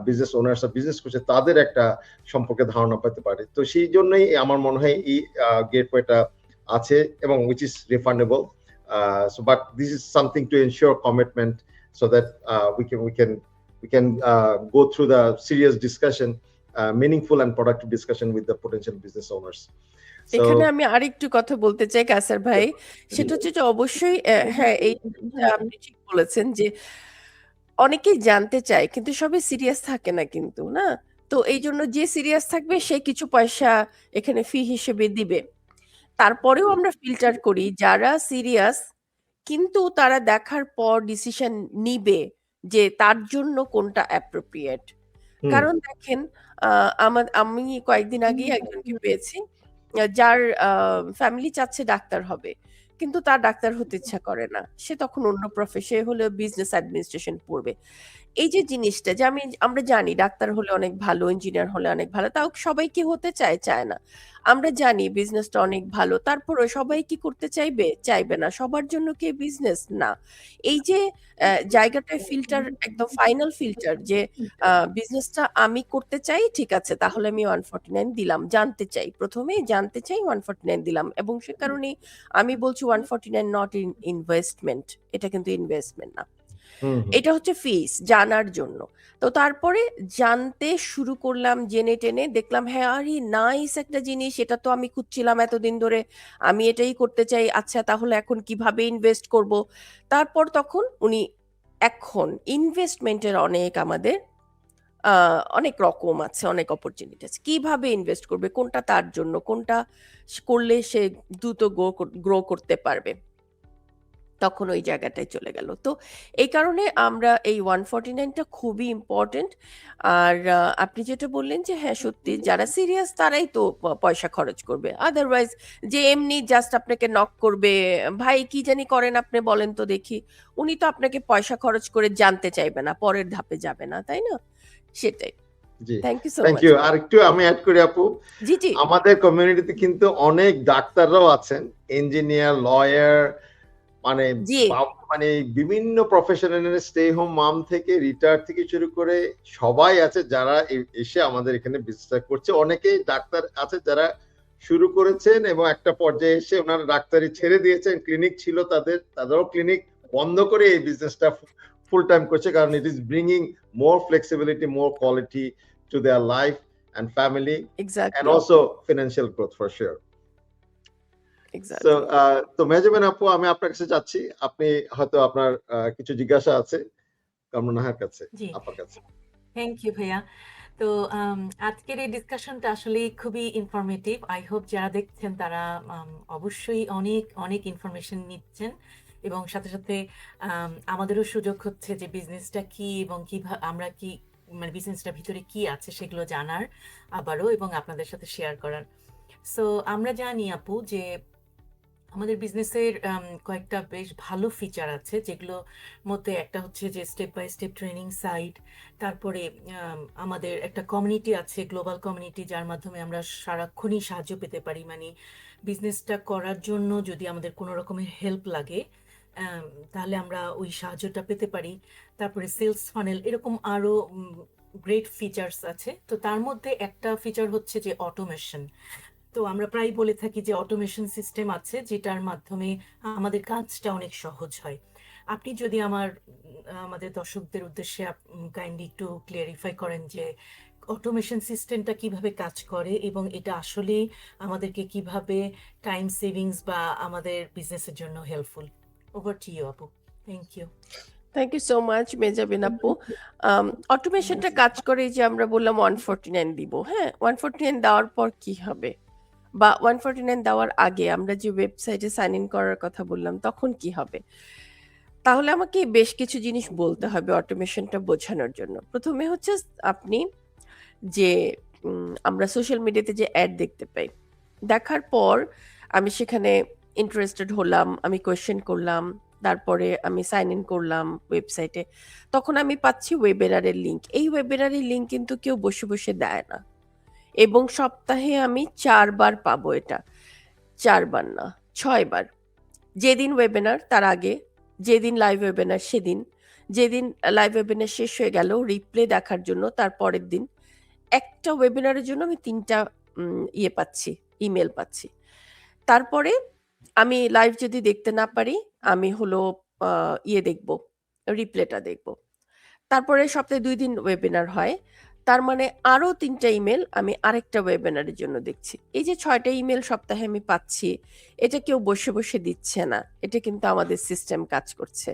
বিজনেস ওনার্সরা বিজনেস করছে, তাদের একটা সম্পর্কে ধারণা পেতে পারে। তো সেই জন্যই আমার মনে হয় এই গেটওয়েটা আছে, এবং which is refundable. So but this is something to ensure commitment, so that we can go through the serious discussion, meaningful and productive discussion with the potential business owners. এখানে আমি আরেকটু কথা বলতে চাই কায়সার ভাই, সেটা হচ্ছে যে অবশ্যই হ্যাঁ, এই আপনি ঠিক বলেছেন যে অনেকেই জানতে চায় কিন্তু সবাই সিরিয়াস থাকে না কিন্তু, না? তো এই জন্য যে সিরিয়াস থাকবে সে কিছু পয়সা এখানে ফি হিসেবে দিবে। তারপরেও আমরা ফিল্টার করি যারা সিরিয়াস কিন্তু তারা দেখার পর ডিসিশন নিবে যে তার জন্য কোনটা অ্যাপ্রোপ্রিয়েট। কারণ দেখেন, আমি কয়েকদিন আগেই একজনকে পেয়েছি যার ফ্যামিলি চাচ্ছে ডাক্তার হবে, কিন্তু তার ডাক্তার হতে ইচ্ছা করে না। সে তখন অন্য প্রফেশন হলে বিজনেস অ্যাডমিনিস্ট্রেশন পড়বে। এই যে জিনিসটা যে আমরা জানি ডাক্তার হলে অনেক ভালো, ইঞ্জিনিয়ার হলে অনেক ভালো, তাও সবাই কি হতে চায় না। আমরা জানি বিজনেসটা অনেক ভালো, তারপরে সবাই কি করতে চাইবে না। সবার জন্য কি বিজনেস না। এই যে জায়গাটায় ফিল্টার, একদম ফাইনাল ফিল্টার, যে বিজনেসটা আমি করতে চাই, ঠিক আছে, তাহলে আমি 149 দিলাম। প্রথমেই জানতে চাই 149 দিলাম, এবং সে কারণেই আমি বলছি 149 নট ইনভেস্টমেন্ট, এটা কিন্তু ইনভেস্টমেন্ট না, এটা হচ্ছে ফিস জানার জন্য। তো তারপরে জানতে শুরু করলাম, জেনে টেনে দেখলাম হ্যাঁ আরে নাইস একটা জিনিস, এটা তো আমি খুঁজছিলাম এতদিন ধরে, আমি এটাই করতে চাই। আচ্ছা তাহলে এখন কিভাবে ইনভেস্ট করব? তারপর তখন উনি, এখন ইনভেস্টমেন্টের আমাদের অনেক রকম আছে, অনেক অপরচুনিটি আছে। কিভাবে ইনভেস্ট করবে, কোনটা তার জন্য, কোনটা করলে সে দ্রুত গ্রো করতে পারবে, তখন ওই জায়গাটায় চলে গেল। তো এই কারণে আমরা এই 149টা খুবই ইম্পর্টেন্ট। আর আপনি যেটা বললেন যে হ্যাঁ সত্যি, যারা সিরিয়াস তারাই তো পয়সা খরচ করবে। আদারওয়াইজ যে এমনি জাস্ট আপনাকে নক করবে, ভাই কি জানি করেন আপনি বলেন তো দেখি, উনি তো আপনাকে পয়সা খরচ করে জানতে চাইবে না, পরের ধাপে যাবে না, তাই না? সেটাই। জি, thank you so thank much. You. আর একটু আমি অ্যাড করি আপু, জি জি, আমাদের কমিউনিটিতে কিন্তু অনেক ডাক্তাররাও আছেন, ইঞ্জিনিয়ার, লয়ার, মানে জি মানে বিভিন্ন প্রফেশনাল, স্টে হোম মাম থেকে রিটায়ার থেকে শুরু করে সবাই আছে যারা এসে আমাদের এখানে বিজনেস করছে। অনেকেই ডাক্তার আছে যারা শুরু করেছেন এবং একটা পর্যায়ে এসে ওনারা ডাক্তারি ছেড়ে দিয়েছেন, ক্লিনিক ছিল তাদেরও ক্লিনিক বন্ধ করে এই বিজনেসটা ফুল টাইম করছে, কারণ it is bringing more flexibility, more quality to their life and family, and exactly also financial growth for sure. So exactly. তো মেহজাবিন আপু, আমি আপনার কাছে যাচ্ছি, আপনি হয়তো আপনার কিছু জিজ্ঞাসা আছে কামরুন নাহার কাছে, জি, আপনার কাছে। থ্যাংক ইউ ভাইয়া। তো আজকের এই ডিসকাশনটা আসলে খুবই ইনফরমেটিভ। আই হোপ যারা দেখছেন তারা অবশ্যই অনেক অনেক ইনফরমেশন নিচ্ছেন, এবং সাথে সাথে আমাদেরও সুযোগ হচ্ছে যে বিজনেসটা কি এবং কিভাবে আমরা কি, মানে বিজনেসটার ভিতরে কি আছে সেগুলো জানার আবারও, এবং আপনাদের সাথে শেয়ার করার। সো আমরা জানি আপু যে আমাদের বিজনেসের কয়েকটা বেশ ভালো ফিচার আছে, যেগুলো মধ্যে একটা হচ্ছে যে step by step training site, তারপরে আমাদের একটা কমিউনিটি আছে, গ্লোবাল কমিউনিটি, যার মাধ্যমে আমরা সারাক্ষণই সাহায্য পেতে পারি। মানে বিজনেসটা করার জন্য যদি আমাদের কোনো রকমের হেল্প লাগে তাহলে আমরা ওই সাহায্যটা পেতে পারি। তারপরে সেলস ফানেল, এরকম আরও গ্রেট ফিচার্স আছে। তো তার মধ্যে একটা ফিচার হচ্ছে যে অটোমেশন। তো আমরা প্রায় বলে থাকি যে অটোমেশন সিস্টেম আছে যেটার মাধ্যমে আমাদের কাজটা অনেক সহজ হয়। আপনি যদি আমাদের দর্শকদের উদ্দেশ্যে কাইন্ডলি একটু ক্লিয়ারিফাই করেন যে অটোমেশন সিস্টেমটা কিভাবে কাজ করে এবং এটা আসলে আমাদেরকে কিভাবে টাইম সেভিংস বা আমাদের বিজনেসের জন্য হেল্পফুল। ওভার টু ইউ আপু। Thank you. Thank you so much Mejabin আপু। অটোমেশনটা কাজ করে যে আমরা বললাম 149 দিব, হ্যাঁ 149 দেওয়ার পর কি হবে, বা 149 দেওয়ার আগে আমরা যে ওয়েবসাইটে সাইন ইন করার কথা বললাম তখন কি হবে। তাহলে আমাকে বেশ কিছু জিনিস বলতে হবে অটোমেশনটা বোঝানোর জন্য। প্রথমে হচ্ছে আপনি যে আমরা সোশ্যাল মিডিয়াতে যে অ্যাড দেখতে পাই, দেখার পর আমি সেখানে ইন্টারেস্টেড হলাম, আমি কোয়েশ্চেন করলাম, তারপরে আমি সাইন ইন করলাম ওয়েবসাইটে, তখন আমি পাচ্ছি ওয়েবিনারের লিঙ্ক। এই ওয়েবিনারের লিঙ্ক কিন্তু কেউ বসে বসে দেয় না, এবং সপ্তাহে আমি 4 বার পাবো এটা। 4 বার না, 6 বার। যেদিন ওয়েবিনার তার আগে, যেদিন লাইভ ওয়েবিনার সেদিন, যেদিন লাইভ ওয়েবিনার শেষ হয়ে গেল রিপ্লে দেখার জন্য তার পরের দিন। একটা ওয়েবিনারের জন্য আমি 3টা ইয়ে পাচ্ছি, ইমেল পাচ্ছি। তারপরে আমি লাইভ যদি দেখতে না পারি, আমি হলো ইয়ে দেখব, রিপ্লেটা দেখব। তারপরে সপ্তাহে 2 দিন ওয়েবিনার হয়। তার মানে আরো 3টা ইমেল আমি আরেকটা ওয়েবিনারের জন্য দেখছি। এই যে 6টা ইমেল সপ্তাহে আমি পাচ্ছি, এটা কেউ বসে বসে দিচ্ছে না। এটা কিন্তু আমাদের সিস্টেম কাজ করছে,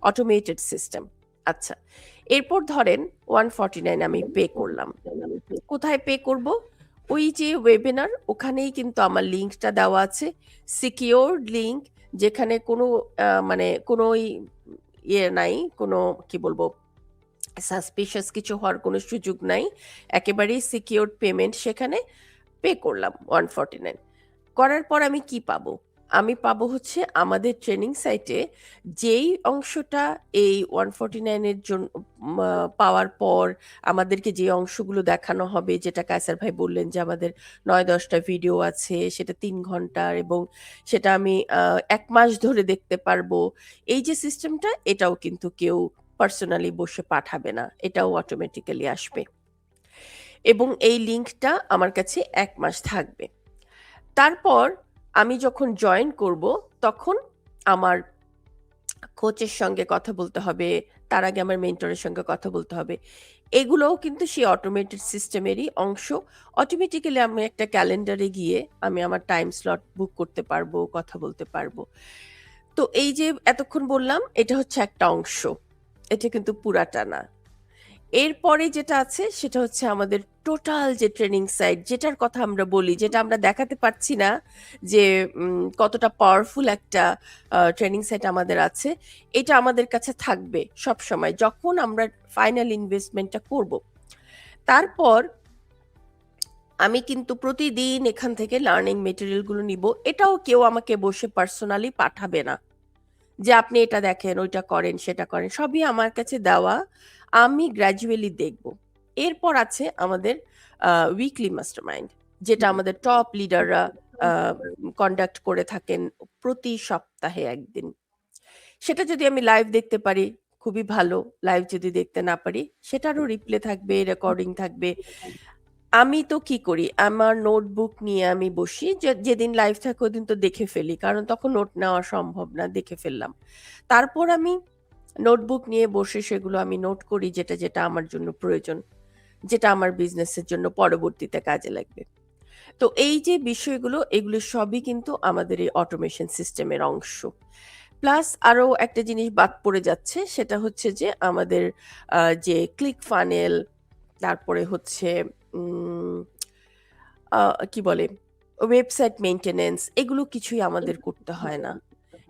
অটোমেটেড সিস্টেম। আচ্ছা, এরপর ধরেন 149 আমি পে করলাম। কোথায় পে করব? ওই যে ওয়েবিনার, ওখানেই কিন্তু আমার লিঙ্কটা দেওয়া আছে, সিকিউরড লিঙ্ক, যেখানে কোনো মানে কোনো ইয়ে নাই, কোনো কি বলবো, সাসপিশিয়াস কিছু হওয়ার কোনো সুযোগ নাই, একেবারেই সিকিউরড পেমেন্ট। সেখানে পে করলাম 149। করার পর আমি কি পাবো? আমি পাবো হচ্ছে আমাদের ট্রেনিং সাইটে যেই অংশটা এই 149 এর জন্য পাওয়ার পর আমাদেরকে যে অংশগুলো দেখানো হবে, যেটা কায়সার ভাই বললেন যে আমাদের 9-10টা ভিডিও আছে, সেটা 3 ঘন্টার, এবং সেটা আমি 1 মাস ধরে দেখতে পারবো। এই যে সিস্টেমটা, এটাও কিন্তু কেউ পার্সোনালি বসে পাঠাবে না, এটাও অটোমেটিক্যালি আসবে, এবং এই লিঙ্কটা আমার কাছে 1 মাস থাকবে। তারপর আমি যখন জয়েন করব, তখন আমার কোচের সঙ্গে কথা বলতে হবে, তার আগে আমার মেন্টরের সঙ্গে কথা বলতে হবে। এগুলোও কিন্তু সেই অটোমেটেড সিস্টেমেরই অংশ। অটোমেটিক্যালি আমি একটা ক্যালেন্ডারে গিয়ে আমি আমার টাইম স্লট বুক করতে পারবো, কথা বলতে পারবো। তো এই যে এতক্ষণ বললাম, এটা হচ্ছে একটা অংশ, এটা কিন্তু পুরাটা না। এরপরে যেটা আছে সেটা হচ্ছে আমাদের টোটাল যে ট্রেনিং সাইট, যেটার কথা আমরা বলি, যেটা আমরা দেখাতে পারছি না যে কতটা পাওয়ারফুল একটা ট্রেনিং সাইট আমাদের আছে, এটা আমাদের কাছে থাকবে সব সময় যখন আমরা ফাইনাল ইনভেস্টমেন্টটা করব। তারপর আমি কিন্তু প্রতিদিন এখান থেকে লার্নিং মেটেরিয়ালগুলো নিব। এটাও কেউ আমাকে বসে পার্সোনালি পাঠাবে না যে আপনি এটা দেখেন, ওইটা করেন, সেটা করেন। সবই আমার কাছে দেওয়া, আমি গ্র্যাজুয়ালি দেখব। এরপর আছে আমাদের উইকলি মাস্টারমাইন্ড, যেটা আমাদের টপ লিডাররা কন্ডাক্ট করে থাকেন প্রতি সপ্তাহে একদিন। সেটা যদি আমি লাইভ দেখতে পারি খুবই ভালো, লাইভ যদি দেখতে না পারি সেটারও রিপ্লে থাকবে, রেকর্ডিং থাকবে। আমি তো কি করি, আমার নোটবুক নিয়ে আমি বসি, যেদিন লাইভ থাকে ওদিন তো দেখে ফেলি, কারণ তখন নোট নেওয়া সম্ভব না, দেখে ফেললাম। তারপর আমি নোটবুক নিয়ে বসে সেগুলো আমি নোট করি, যেটা যেটা আমার জন্য প্রয়োজন, যেটা আমার বিজনেসের জন্য পরবর্তীতে কাজে লাগবে। তো এই যে বিষয়গুলো, এগুলো সবই কিন্তু আমাদের এই অটোমেশন সিস্টেমের অংশ। প্লাস আরো একটা জিনিস বাদ পড়ে যাচ্ছে, সেটা হচ্ছে যে আমাদের যে ক্লিক ফানেল, তারপরে হচ্ছে কি বলে ওয়েবসাইট মেইনটেনেন্স, এগুলো কিছুই আমাদের করতে হয় না।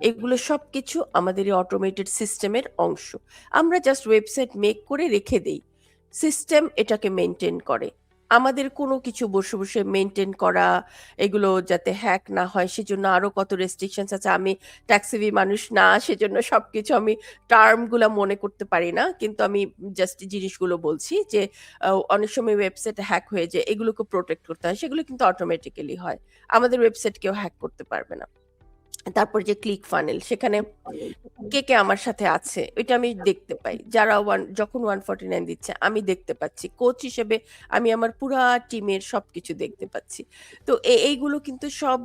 এগুলো সবকিছু আমাদের এই অটোমেটেড সিস্টেমের অংশ। আমরা জাস্ট ওয়েবসাইট মেক করে রেখে দেই, সিস্টেম এটাকে মেনটেন করে। আমাদের কোনো কিছু বসে বসে মেনটেন করা, এগুলো যাতে হ্যাক না হয় সেজন্য আরো কত রেস্ট্রিকশনস আছে। আমি ট্যাক্সিভি মানুষ না, সেজন্য সবকিছু আমি টার্মগুলো মনে করতে পারি না, কিন্তু আমি জাস্ট জিনিসগুলো বলছি যে অনেক সময় ওয়েবসাইট হ্যাক হয়ে যায়, এগুলোকে প্রোটেক্ট করতে হয়, সেগুলো কিন্তু অটোমেটিক্যালি হয়। আমাদের ওয়েবসাইট কেউ হ্যাক করতে পারবে না। তারপর যে ক্লিক ফানেল, সেখানে কে কে আমার সাথে আছে ওইটা আমি দেখতে পাই। যারা যখন 149 দিচ্ছে আমি দেখতে পাচ্ছি, কোচ হিসেবে আমি আমার পুরা টিমের সবকিছু দেখতে পাচ্ছি। তো এইগুলো কিন্তু সব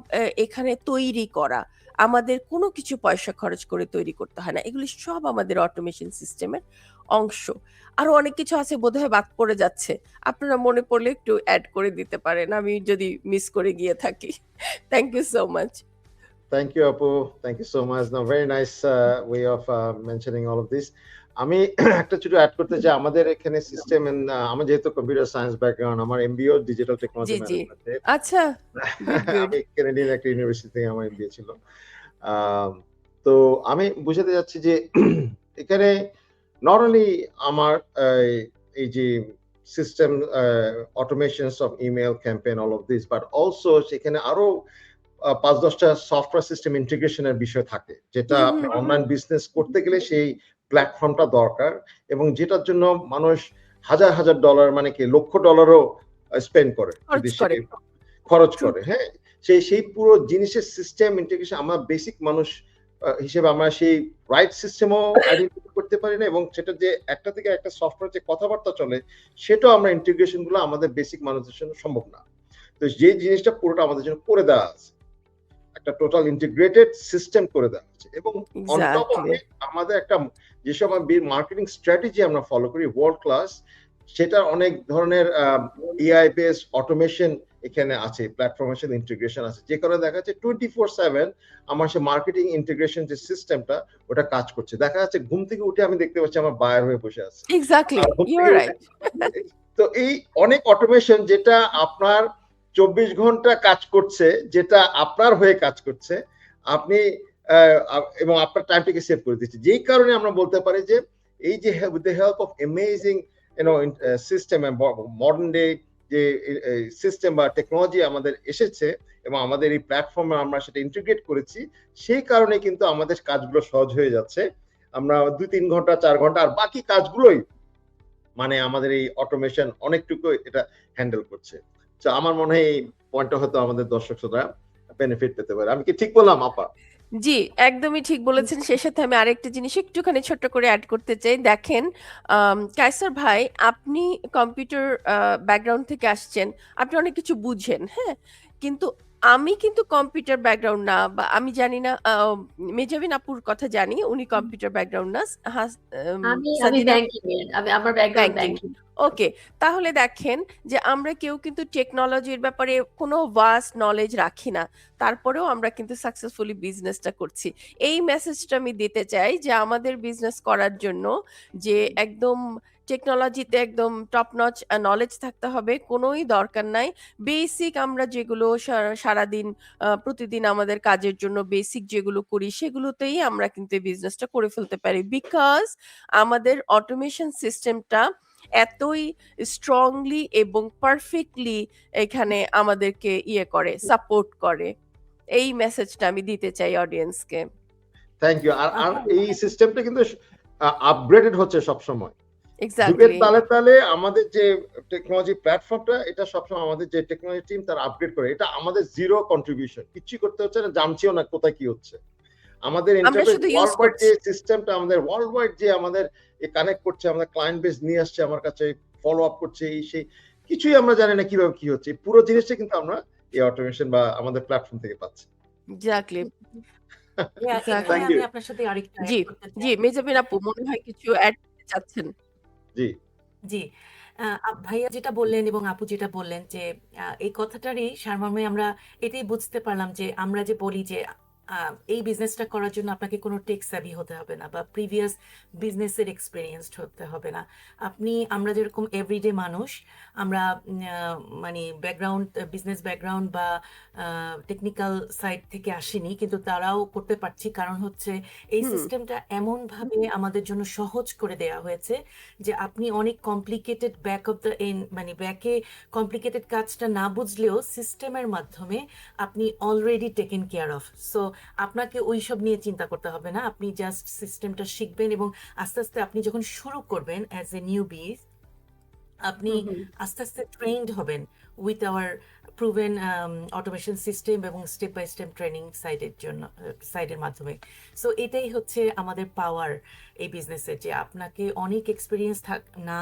এখানে তৈরি করা, আমাদের কোনো কিছু পয়সা খরচ করে তৈরি করতে হয় না, এগুলি সব আমাদের অটোমেশন সিস্টেমের অংশ। আরো অনেক কিছু আছে, বোধহয় বাদ পড়ে যাচ্ছে, আপনারা মনে পড়লে একটু অ্যাড করে দিতে পারেন আমি যদি মিস করে গিয়ে থাকি। Thank you so much. Thank you, Apu. Thank you so much. Now, very nice way of mentioning all of this. আমি একটা ছোট অ্যাড করতে চাই, আমাদের এখানে সিস্টেম, আমার যেহেতু কম্পিউটার সায়েন্স ব্যাকগ্রাউন্ড, আমার এমবিএ ডিজিটাল টেকনোলজি জি জি, ম্যানেজমেন্টে। আচ্ছা, আমি কানাডিয়ান একটা ইউনিভার্সিটি থেকে আমার এমবিএ ছিল। তো আমি বুঝাতে যাচ্ছি যে এখানে নট অনলি আমার এই যে system automations of email campaign, all of this, but also সেখানে আরো 5-10টা সফটওয়্যার সিস্টেম ইন্টিগ্রেশনের বিষয় থাকে, যেটা আপনি অনলাইন বিজনেস করতে গেলে সেই প্ল্যাটফর্মটা দরকার, এবং যেটার জন্য মানুষ হাজার হাজার ডলার, মানে কি লক্ষ ডলারও স্পেন্ড করে, খরচ যদি করে। খরচ True. করে, হ্যাঁ, সেই পুরো জিনিসের সিস্টেম ইন্টিগ্রেশন আমরা বেসিক মানুষ হিসেবে আমরা সেই রাইট সিস্টেমও আইডেন্টিফাই করতে পারি না, এবং সেটা যে একটা থেকে একটা সফটওয়্যার যে কথাবার্তা চলে সেটাও আমরা ইন্টিগ্রেশন গুলো আমাদের বেসিক মানুষের জন্য সম্ভব না। তো যে জিনিসটা পুরোটা আমাদের জন্য করে দেওয়া আছে, একটা টোটাল ইন্টিগ্রেটেড সিস্টেম করে দেওয়া আছে, এবং অন টপ অফ Exactly. ইট আমাদের একটা যেসব মার্কেটিং স্ট্র্যাটেজি আমরা ফলো করি ওয়ার্ল্ড ক্লাস, সেটা অনেক ধরনের এআই বেস অটোমেশন এখানে আছে, প্ল্যাটফর্মের সাথে ইন্টিগ্রেশন আছে, যে কারণে দেখা যাচ্ছে 24/7 আমার সে মার্কেটিং ইন্টিগ্রেশন যে সিস্টেমটা ওটা কাজ করছে। দেখা যাচ্ছে ঘুম থেকে উঠে আমি দেখতে পাচ্ছি আমার বায়ার হয়ে বসে আছে। Exactly. আর ঘুম You're থেকে right. তো এই অনেক অটোমেশন যেটা আপনার 24 ঘন্টা কাজ করছে, যেটা আপনার হয়ে কাজ করছে, আপনি এবং আপনার টাইমটাকে সেভ করে দিচ্ছে, যেই কারণে আমরা বলতে পারি যে এই যে with the help of amazing system, modern day যে সিস্টেম বা টেকনোলজি আমাদের এসেছে এবং আমাদের এই প্ল্যাটফর্মে আমরা সেটা ইন্টিগ্রেট করেছি, সেই কারণে কিন্তু আমাদের কাজগুলো সহজ হয়ে যাচ্ছে। আমরা 2-3 ঘন্টা 4 ঘন্টা আর বাকি কাজগুলোই মানে আমাদের এই অটোমেশন অনেকটুকু এটা হ্যান্ডেল করছে। তো আমার মনে হয় এই পয়েন্টটা হয়তো আমাদের দর্শক শ্রোতা বেনিফিট পেতে পারে। আমি কি ঠিক বললাম আপা? জি, একদমই ঠিক বলেছেন। সে সাথে আমি আরেকটা জিনিস একটুখানি ছোট্ট করে অ্যাড করতে চাই। দেখেন, কায়সার ভাই, আপনি কম্পিউটার ব্যাকগ্রাউন্ড থেকে আসছেন। আপনি অনেক কিছু বুঝেন, হ্যাঁ? কিন্তু আমি কিন্তু কম্পিউটার ব্যাকগ্রাউন্ড না, বা আমি জানি না, মেজাবিন আপুর কথা জানি, উনি কম্পিউটার ব্যাকগ্রাউন্ড না। আমি সাজিদা ব্যাংকিং এর, আমার ব্যাকগ্রাউন্ড ব্যাংকিং। ব্যাংকিং। ওকে, তাহলে দেখেন যে আমরা কেউ কিন্তু টেকনোলজির ব্যাপারে কোনো ভাস্ট নলেজ রাখি না, তারপরেও আমরা কিন্তু সাকসেসফুলি বিজনেসটা করছি। এই মেসেজটা আমি দিতে চাই যে আমাদের বিজনেস করার জন্য যে একদম টেকনোলজিতে একদম টপ নচ নলেজ থাকতে হবে কোনোই দরকার নাই। বেসিক আমরা যেগুলো সারাদিন প্রতিদিন আমাদের কাজের জন্য বেসিক যেগুলো করি সেগুলোতেই আমরা কিন্তু এই বিজনেসটা করে ফেলতে পারি, বিকজ আমাদের অটোমেশন সিস্টেমটা এতই স্ট্রংলি এবং পারফেক্টলি এখানে আমাদেরকে করে, সাপোর্ট করে। এই মেসেজটা আমি দিতে চাই অডিয়েন্সকে। Thank you. আর এই সিস্টেমটা কিন্তু আপগ্রেডেড হচ্ছে সব সময়। যুগের এক্স্যাক্টলি। তালে তালে আমাদের যে টেকনোলজি প্ল্যাটফর্মটা, এটা সবসময় আমাদের যে টেকনোলজি টিম তারা আপগ্রেড করে, এটা আমাদের জিরো কন্ট্রিবিউশন, কিছু করতে হচ্ছে না, জানছিও না কোথায় কি হচ্ছে। আমাদের আমরা এন্টারপ্রাইজ শুধু ইউজ ওয়ার্ল্ড ওয়াইড করছি। যে সিস্টেমটা, আমাদের ওয়ার্ল্ড ওয়াইড যে আমাদের কানেক্ট করছে, আমাদের ক্লায়েন্ট বেস নিয়ে আসছে আমার কাছে, ফলো আপ করছে, এই সেই কিছুই আমরা জানি না কিভাবে কি হচ্ছে। পুরো জিনিসটা কিন্তু আমরা এই অটোমেশন বা আমাদের প্ল্যাটফর্ম থেকে পাচ্ছি। এক্স্যাক্টলি। এখানে থ্যাংক আমি ইউ। আপনার সাথে আরেকটা জি, অ্যাড করতে জি, চাই। মেজাবিন আপু মনে হয় কিছু অ্যাড করতে চাচ্ছেন। জি জি, ভাইয়া যেটা বললেন এবং আপু যেটা বললেন যে এই কথাটারই সারমর্মে আমরা এটাই বুঝতে পারলাম যে আমরা যে বলি যে এই বিজনেসটা করার জন্য আপনাকে কোনো টেক স্যাভি হতে হবে না বা প্রিভিয়াস বিজনেসের এক্সপিরিয়েন্সড হতে হবে না। আমরা যেরকম এভরিডে মানুষ, আমরা মানে ব্যাকগ্রাউন্ড, বিজনেস ব্যাকগ্রাউন্ড বা টেকনিক্যাল সাইড থেকে আসিনি, কিন্তু তারাও করতে পারছি। কারণ হচ্ছে এই হুম, সিস্টেমটা এমনভাবে আমাদের জন্য সহজ করে দেওয়া হয়েছে যে আপনি অনেক complicated back of the end, মানে ব্যাকে কমপ্লিকেটেড কাজটা না বুঝলেও সিস্টেমের মাধ্যমে আপনি already taken care of. So আপনাকে ওইসব নিয়ে চিন্তা করতে হবে না, আপনি জাস্ট সিস্টেমটা শিখবেন এবং আস্তে আস্তে আপনি যখন শুরু করবেন অ্যাজ এ নিউবি, আপনি আস্তে আস্তে ট্রেন্ড হবেন with our proven automation system এবং স্টেপ বাই স্টেপ ট্রেনিং সাইডের মাধ্যমে। সো এটাই হচ্ছে আমাদের পাওয়ার এই বিজনেসের, যে আপনাকে অনেক এক্সপিরিয়েন্স না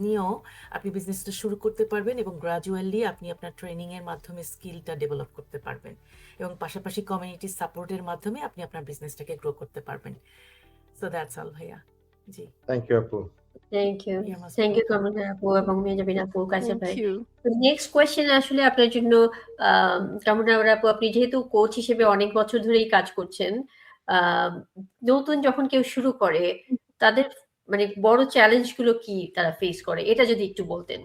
নিয়েও আপনি বিজনেসটা শুরু করতে পারবেন এবং গ্রাজুয়ালি আপনি আপনার ট্রেনিং এর মাধ্যমে স্কিলটা ডেভেলপ করতে পারবেন এবং পাশাপাশি কমিউনিটি সাপোর্টের মাধ্যমে আপনি আপনার বিজনেসটাকে গ্রো করতে পারবেন। সো দ্যাটস অল ভাইয়া। জি, থ্যাংক ইউ আপু। Thank you, You're most thank you welcome. Kamal আপু এবং মেজাবিন আপু, কায়সার থ্যাংক ভাই। ইউ। নেক্সট কোয়েশ্চেন আসলে আপনার জন্য, কামরুন্নাহার আপু, আপনি যেহেতু কোচ হিসেবে অনেক বছর ধরেই কাজ করছেন, নতুন যখন কেউ শুরু করে তাদের মানে বড় চ্যালেঞ্জ গুলো কি তারা ফেস করে, এটা যদি একটু বলতেন।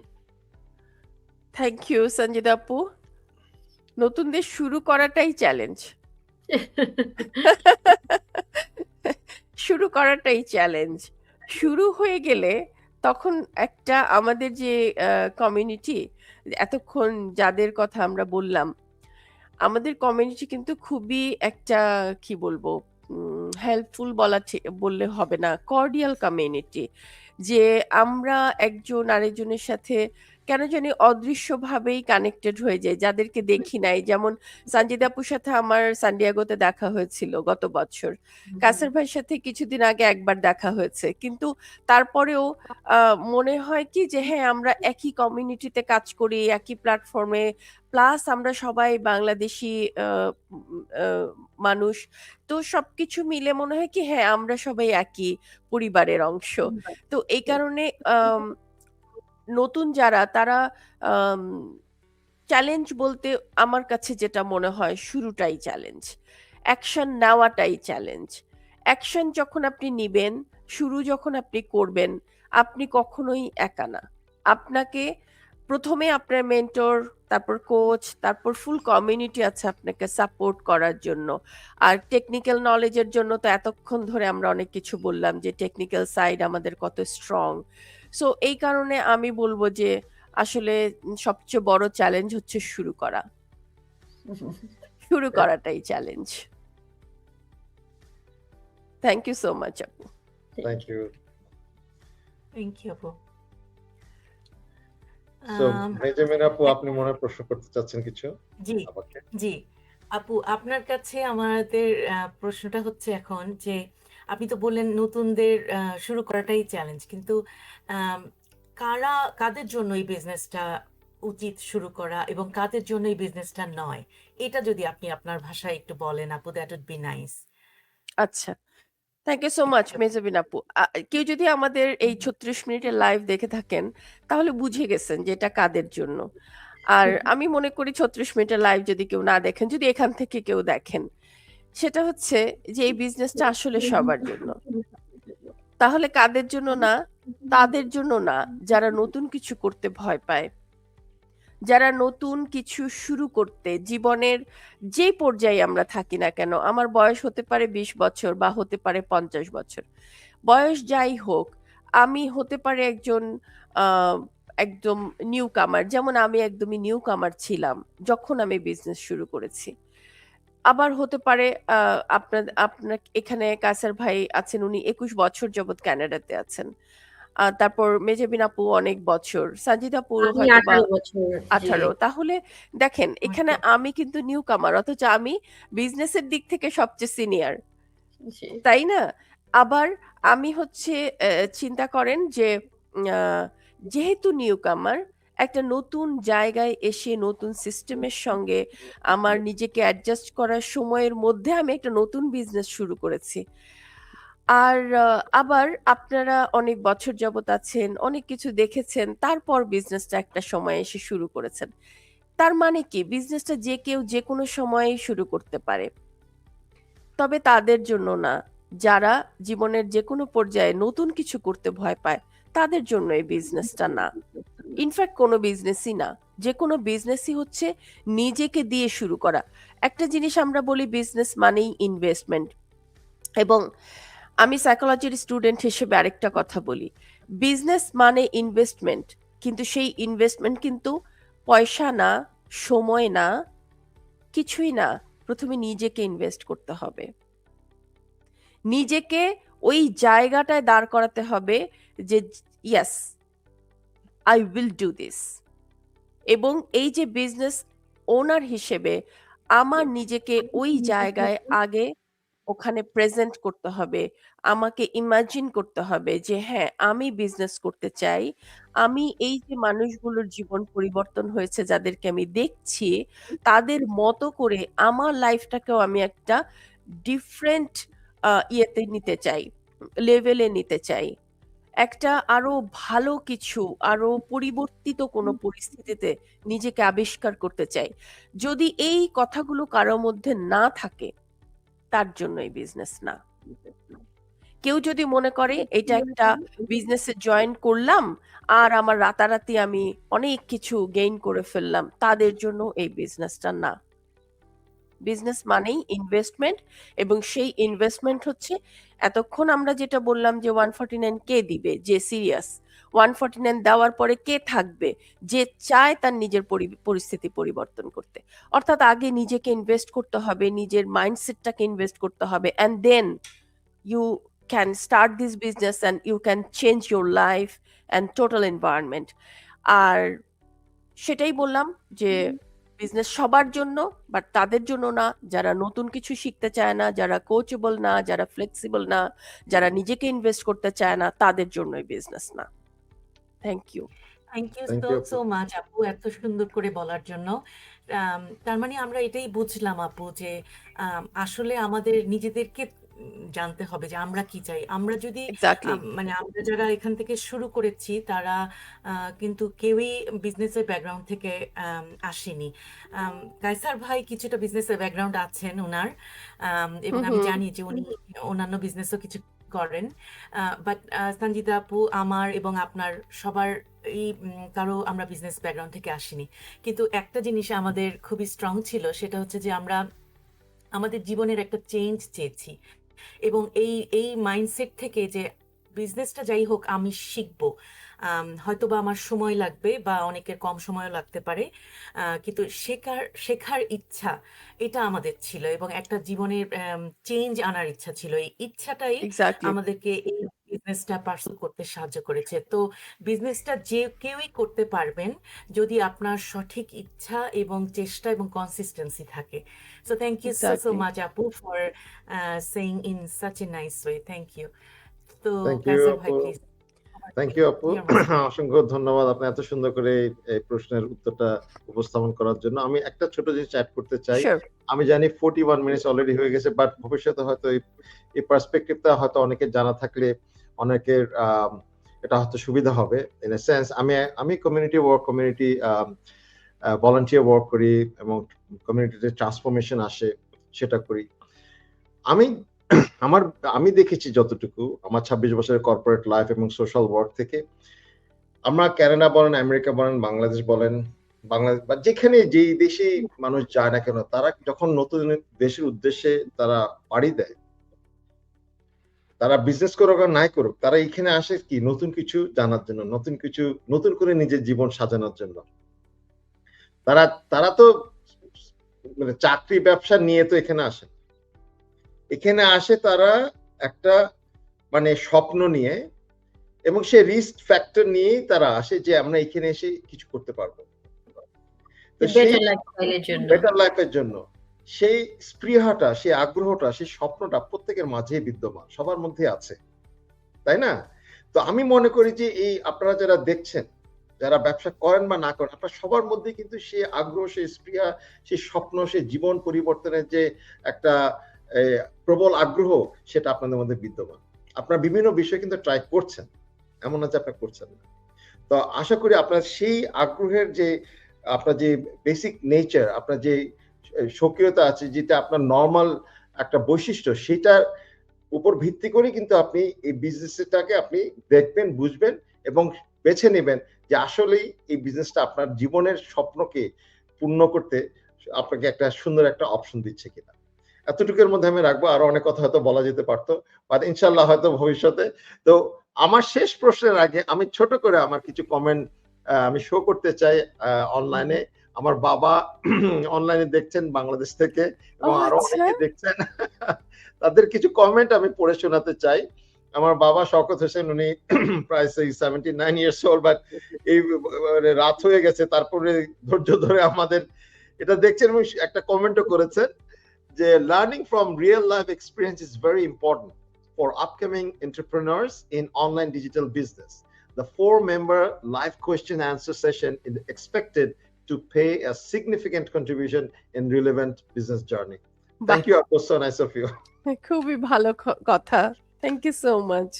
থ্যাংক ইউ সঞ্জিদা আপু। নতুনদের শুরু করাটাই চ্যালেঞ্জ। শুরু করাটাই চ্যালেঞ্জ। শুরু হয়ে গেলে তখন একটা আমাদের যে কমিউনিটি, এতক্ষণ যাদের কথা আমরা বললাম, আমাদের কমিউনিটি কিন্তু খুবই একটা, কি বলবো, হেল্পফুল বললে হবে না, কর্ডিয়াল কমিউনিটি। যে আমরা একজন আরেকজনের সাথে কেন জানি অদৃশ্যভাবেই কানেক্টেড হয়ে যায়, যাদেরকে দেখি নাই। যেমন সঞ্জিদা আপুর সাথে আমার সান্ডিয়াগোতে দেখা হয়েছিল গত বছর, কাসের ভাইয়ের সাথে কিছুদিন আগে একবার দেখা হয়েছে, কিন্তু তারপরেও মনে হয় কি যে হ্যাঁ, আমরা একই কমিউনিটিতে কাজ করি, একই প্ল্যাটফর্মে, প্লাস আমরা সবাই বাংলাদেশি মানুষ। তো সবকিছু মিলে মনে হয় কি হ্যাঁ, আমরা সবাই একই পরিবারের অংশ। তো এই কারণে নতুন যারা তারা চ্যালেঞ্জ বলতে আমার কাছে যেটা মনে হয়, শুরুটাই চ্যালেঞ্জ, অ্যাকশন নেওয়াটাই চ্যালেঞ্জ। অ্যাকশন যখন আপনি নিবেন, শুরু যখন আপনি করবেন, আপনি কখনোই একা না। আপনাকে প্রথমে আপনার মেন্টর, তারপর কোচ, তারপর ফুল কমিউনিটি আছে আপনাকে সাপোর্ট করার জন্য। আর টেকনিক্যাল নলেজের জন্য তো এতক্ষণ ধরে আমরা অনেক কিছু বললাম যে টেকনিক্যাল সাইড আমাদের কত স্ট্রং। সো এই কারণে আমি বলবো যে আসলে সবচেয়ে বড় চ্যালেঞ্জ হচ্ছে শুরু করা। শুরু করাটাই challenge. Thank you so much আপু। Thank you. থ্যাংক ইউ আপু। সো Um, বেঞ্জামিন আপু, আপনি মনে হয় প্রশ্ন করতে চাচ্ছেন কিছু জি আমাকে? জি আপু, আপনার কাছে আমাদের প্রশ্নটা হচ্ছে এখন যে আপনি তো বললেন নতুনদের শুরু করাটাই চ্যালেঞ্জ, কিন্তু আম, কাদের জন্য এই বিজনেসটা উচিত শুরু করা এবং কাদের জন্য এই বিজনেসটা নয়, এটা যদি আপনি আপনার ভাষায় একটু বলেন আপু, দ্যাট উড বি নাইস। আচ্ছা, thank you so much Mejabin আপু। কেউ যদি আমাদের এই 36 মিনিটের লাইভ দেখে থাকেন, তাহলে বুঝে গেছেন যে এটা কাদের জন্য। আর আমি মনে করি 36 মিনিটের লাইভ যদি কেউ না দেখেন, যদি এখান থেকে কেউ দেখেন, সেটা হচ্ছে যে এই বিজনেসটা আসলে সবার জন্য। তাহলে কাদের জন্য না? তাদের জন্য না যারা নতুন কিছু করতে ভয় পায়, যারা নতুন কিছু শুরু করতে জীবনের যে পর্যায়ে আমরা থাকি না কেন, আমার বয়স হতে পারে 20 বছর বা হতে পারে 50 বছর, বয়স যাই হোক, আমি হতে পারে একজন একদম নিউ কামার, যেমন আমি একদমই নিউ কামার ছিলাম যখন আমি বিজনেস শুরু করেছি। আবার হতে পারে আপনার এখানে কাসার ভাই আছেন, উনি 21 বছর যাবত কানাডাতে আছেন। তারপর মেজাবিন আপু অনেক বছর, সাজিদা আপু আমি হয়তো বা 18 বছর। জি 18। তাহলে দেখেন এখানে আমি কিন্তু নিউ কামার, অথচ আমি বিজনেসের দিক থেকে সবচেয়ে সিনিয়র, জি তাই না? আবার আমি হচ্ছে চিন্তা করেন যে আহ, যেহেতু নিউ কামার, একটা নতুন জায়গায় এসে নতুন সিস্টেমের সঙ্গে আমার নিজেকে অ্যাডজাস্ট করার সময়ের মধ্যে আমি একটা নতুন বিজনেস শুরু করেছি। আর আবার আপনারা অনেক বছর যাবত আছেন, অনেক কিছু দেখেছেন, তারপর বিজনেসটা একটা সময় এসে শুরু করেছেন। তার মানে কি, বিজনেসটা যে কেউ যে কোনো সময়েই শুরু করতে পারে, তবে তাদের জন্য না। যারা জীবনের যে কোনো পর্যায়ে নতুন কিছু করতে ভয় পায়, তাদের জন্য এই বিজনেসটা না। ইনফ্যাক্ট কোনো বিজনেসই না, যে কোনো বিজনেসই হচ্ছে নিজেকে দিয়ে শুরু করা। একটা জিনিস আমরা বলি বিজনেস মানেই ইনভেস্টমেন্ট, এবং আমি সাইকোলজির স্টুডেন্ট হিসেবে আরেকটা কথা বলি, বিজনেস মানে ইনভেস্টমেন্ট, কিন্তু সেই ইনভেস্টমেন্ট কিন্তু পয়সা না, সময় না, কিছুই না। প্রথমে নিজেকে ইনভেস্ট করতে হবে, নিজেকে ওই জায়গাটায় দাঁড় করাতে হবে যে yes, I will do this. এবং এই যে বিজনেস ওনার হিসেবে আমার নিজেকে ওই জায়গায় আগে ওখানে প্রেজেন্ট করতে হবে, আমাকে ইমাজিন করতে হবে যে হ্যাঁ, আমি বিজনেস করতে চাই। আমি এই যে মানুষগুলোর জীবন পরিবর্তন হয়েছে যাদেরকে আমি দেখছি, তাদের মতো করে আমার লাইফটাকেও আমি একটা ডিফারেন্ট ইয়েতে নিতে চাই, লেভেলে নিতে চাই, একটা আরো ভালো কিছু, আরো পরিবর্তিত কোনো পরিস্থিতিতে নিজেকে আবিষ্কার করতে চাই। যদি এই কথাগুলো কারোর মধ্যে না থাকে, তার জন্য এই বিজনেস না। কেউ যদি মনে করে এটা একটা বিজনেসে জয়েন করলাম আর আমার রাতারাতি আমি অনেক কিছু গেইন করে ফেললাম, তাদের জন্য এই বিজনেসটা না। বিজনেস মানেই ইনভেস্টমেন্ট, এবং সেই ইনভেস্টমেন্ট হচ্ছে এতক্ষণ আমরা যেটা বললাম যে 149 কে দিবে, যে সিরিয়াস 149 দেওয়ার পরে কে থাকবে, যে চায় তার নিজের পরিস্থিতি পরিবর্তন করতে। অর্থাৎ আগে নিজেকে ইনভেস্ট করতে হবে, নিজের মাইন্ডসেটটাকে ইনভেস্ট করতে হবে, and then you can start this business and you can change your life and total environment. আর সেটাই বললাম যে বিজনেস সবার জন্য, বাট তাদের জন্য না যারা নতুন কিছু শিখতে চায় না, যারা কোচেবল না, যারা ফ্লেক্সিবল না, যারা নিজেকে ইনভেস্ট করতে চায় না, তাদের জন্যই বিজনেস না। Thank you. Thank you thank so you আপু। সো মাচ আপু, এত সুন্দর করে বলার জন্য। তার মানে আমরা এটাই বুঝলাম আপু যে আসলে আমাদের নিজেদেরকে জানতে হবে যে আমরা কি চাই। আমরা যদি এক্স্যাক্টলি। মানে আমরা যারা এখান থেকে শুরু করেছি তারা কিন্তু কেউই বিজনেসের ব্যাকগ্রাউন্ড থেকে আসেনি। কায়সার ভাই কিছুটা বিজনেসের ব্যাকগ্রাউন্ড আছেন ওনার, এবং আমি জানি যে উনি অন্যান্য বিজনেসও কিছু করেন। বাট সঞ্জিতা আপু, আমার এবং আপনার সবার এই কারো আমরা বিজনেস ব্যাকগ্রাউন্ড থেকে আসিনি, কিন্তু একটা জিনিস আমাদের খুবই স্ট্রং ছিল, সেটা হচ্ছে যে আমরা আমাদের জীবনের একটা চেঞ্জ চেয়েছি, এবং এই মাইন্ডসেট থেকে যে বিজনেসটা যাই হোক আমি শিখবো, হয়তো বা আমার সময় লাগবে বা অনেকের কম সময়ও লাগতে পারে, কিন্তু শেখার ইচ্ছা এটা আমাদের ছিল, এবং একটা জীবনের চেঞ্জ আনার ইচ্ছা ছিল। এই ইচ্ছাটাই এক্স্যাক্টলি। আমাদেরকে এই বিজনেসটা পার্সু করতে সাহায্য করেছে। তো বিজনেসটা যে কেউই করতে পারবেন যদি আপনার সঠিক ইচ্ছা এবং চেষ্টা এবং কনসিস্টেন্সি থাকে। So thank you so exactly. much Apu for saying in such a nice way. Thank you. তো থ্যাংক ইউ কায়সার ভাই আপু। প্লিজ। থ্যাংক ইউ আপু। You're most welcome. অসংখ্য ধন্যবাদ আপনি এত সুন্দর করে এই প্রশ্নের উত্তরটা উপস্থাপন করার জন্য। আমি একটা ছোট জিনিস অ্যাড করতে চাই। শিওর। আমি জানি 41 মিনিটস অলরেডি হয়ে গেছে, বাট ভবিষ্যতে হয়তো এই পার্সপেক্টিভটা হয়তো অনেকের জানা থাকলে অনেকের এটা হয়তো সুবিধা হবে। ইন এ সেন্স আমি কমিউনিটি ভলান্টিয়ার ওয়ার্ক করি এবং কমিউনিটিতে ট্রান্সফরমেশন আসে সেটা করি। আমি দেখেছি যতটুকু আমার 26 বছরের কর্পোরেট লাইফ এবং সোশ্যাল ওয়ার্ক থেকে, আমরা কানাডা বলেন, আমেরিকা বলেন, বাংলাদেশ বলেন, বাংলাদেশ বা যেখানে যেই দেশে মানুষ যায় না কেন, তারা যখন নতুন দেশের উদ্দেশ্যে তারা পাড়ি দেয়, তারা বিজনেস করুক আর নাই করুক, তারা এখানে আসে কি নতুন কিছু জানার জন্য, নতুন করে নিজের জীবন সাজানোর জন্য। তারা তো মানে চাকরি ব্যবসা নিয়ে তো এখানে আসে, এখানে আসে তারা একটা মানে স্বপ্ন নিয়ে, এবং সে রিস্ক ফ্যাক্টর নিয়েই তারা আসে যে আমরা এখানে এসে কিছু করতে পারবো। তো সেই বেটার লাইফস্টাইলের জন্য। বেটার লাইফের জন্য সেই স্পৃহাটা, সেই আগ্রহটা, সেই স্বপ্নটা প্রত্যেকের মাঝেই বিদ্যমান, সবার মধ্যে আছে, তাই না? তো আমি মনে করি যে এই আপনারা যারা দেখছেন, যারা ব্যবসা করেন বা না করেন, আপনার সবার মধ্যে কিন্তু সেই আগ্রহ, সেই স্পৃহা, সেই স্বপ্ন, সেই জীবন পরিবর্তনের যে একটা প্রবল আগ্রহ, সেটা আপনাদের মধ্যে বিদ্যমান। আপনারা বিভিন্ন বিষয় কিন্তু ট্রাই করছেন, এমন না যে আপনারা করছেন না। তো আশা করি আপনার সেই আগ্রহের যে আপনার যে বেসিক নেচার, আপনার যে সক্রিয়তা আছে, যেটা আপনার নর্মাল একটা বৈশিষ্ট্য, সেটার উপর ভিত্তি করে কিন্তু আপনি এই বিজনেসটাকে আপনি দেখবেন, বুঝবেন এবং বেছে নেবেন যে আসলেই এই বিজনেসটা আপনার জীবনের স্বপ্নকে পূর্ণ করতে আপনাকে একটা সুন্দর একটা অপশন দিচ্ছে কিনা। এতটুকুর মধ্যে আমি রাখবো, আরো অনেক কথা হয়তো বলা যেতে পারতো, বাট ইনশাল্লাহ হয়তো ভবিষ্যতে। তো আমার শেষ প্রশ্নের আগে আমি ছোট করে আমার কিছু কমেন্ট আমি শো করতে চাই অনলাইনে। আমার বাবা অনলাইনে দেখছেন বাংলাদেশ থেকে, এবং আরো অনেকে দেখছেন। তাদের কিছু কমেন্ট আমি পড়ে শোনাতে চাই। আমার বাবা শওকত হোসেন, উনি প্রায় 79 ইয়ার্স ওল্ড, বাট এই রাত হয়ে গেছে তারপরে ধৈর্য ধরে আমাদের এটা দেখছেন, এবং একটা কমেন্টও করেছেন যে learning from real life experience is very important for upcoming entrepreneurs in online digital business. The 4-member live question answer session is expected to pay a significant contribution in relevant business journey. Thank you, Apu, so nice of you. খুবই ভালো কথা, থ্যাংক ইউ সো মাচ।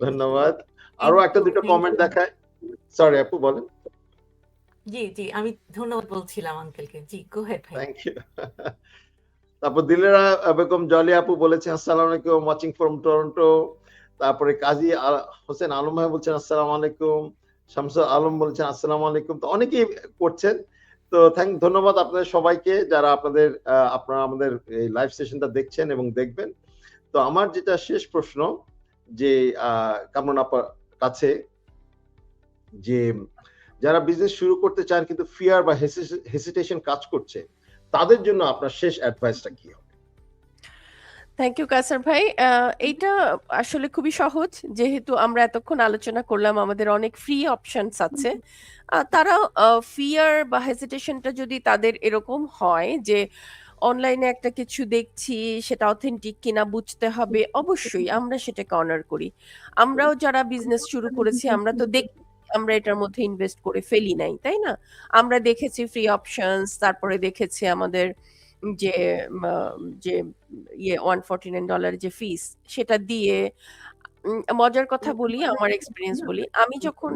ধন্যবাদ। আরো একটা দুটো কমেন্ট দেখায়। সরি আপু, বলেন। জি আমি ধন্যবাদ বলছিলাম আঙ্কেলকে। জি, গো হেড ভাই। Thank you. তারপর দিলেরা বেগম জলি আপু বলেছেন আসসালামু আলাইকুম, ওয়াচিং ফ্রম টরন্টো। তারপরে কাজী হোসেন আলম ভাই বলছেন আসসালামু আলাইকুম, শামসুল আলম বলছেন আসসালামু আলাইকুম। তো অনেকেই করছেন, তো ধন্যবাদ আপনাদের সবাইকে যারা আপনারা আমাদের এই লাইভ সেশনটা দেখছেন এবং দেখবেন। তো আমার যেটা শেষ প্রশ্ন যে কামরুন আপার কাছে, যে যারা বিজনেস শুরু করতে চান কিন্তু ফিয়ার বা হেসিটেশন কাজ করছে, তাদের জন্য আপনার শেষ অ্যাডভাইসটা কি হবে? থ্যাংক ইউ কায়সার ভাই। এইটা আসলে খুবই সহজ, যেহেতু আমরা এতক্ষণ আলোচনা করলাম, আমাদের অনেক ফ্রি অপশনস আছে। তারা ফিয়ার বা হেজিটেশনটা যদি তাদের এরকম হয় যে অনলাইনে একটা কিছু দেখছি সেটা অথেন্টিক কিনা বুঝতে হবে, অবশ্যই আমরা সেটাকে অনার করি। আমরাও যারা বিজনেস শুরু করেছি আমরা তো আমরা এটার মধ্যে ইনভেস্ট করে ফেলি নাই, তাই না? আমরা দেখেছি ফ্রি অপশনস, তারপরে দেখেছি আমাদের যে যে $149 যে ফিস সেটা দিয়ে মজার কথা বলি, আমার এক্সপিরিয়েন্স বলি। আমি যখন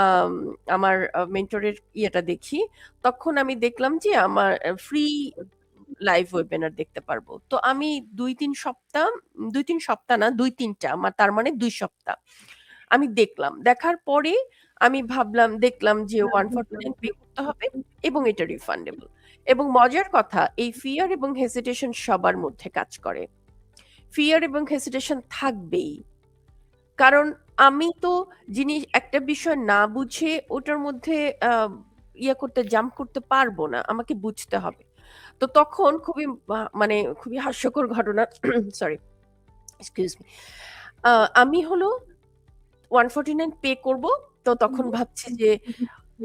আম, আমার মেন্টরের ইয়েটা দেখি, তখন আমি দেখলাম যে আমার ফ্রি লাইভ ওয়েবিনার দেখতে পারবো। তো আমি 2-3 সপ্তাহ, 2-3 সপ্তাহ না, 2-3টা, আমার তার মানে 2 সপ্তাহ আমি দেখলাম। দেখার পরে আমি দেখলাম যে 149 পে করতে হবে এবং এটা রিফান্ডেবল। এবং মজার কথা, এই ফিয়ার এবং হেসিটেশন সবার মধ্যে কাজ করে। ফিয়ার এবং হেসিটেশন থাকবেই, কারণ আমি তো জিনিস একটা বিষয় না বুঝে ওটার মধ্যে জাম্প করতে পারবো না, আমাকে বুঝতে হবে। তো তখন খুবই মানে খুবই হাস্যকর ঘটনা, সরি, এক্সকিউজ মি, আমি হলো 149 পে করব। তো তখন ভাবছি যে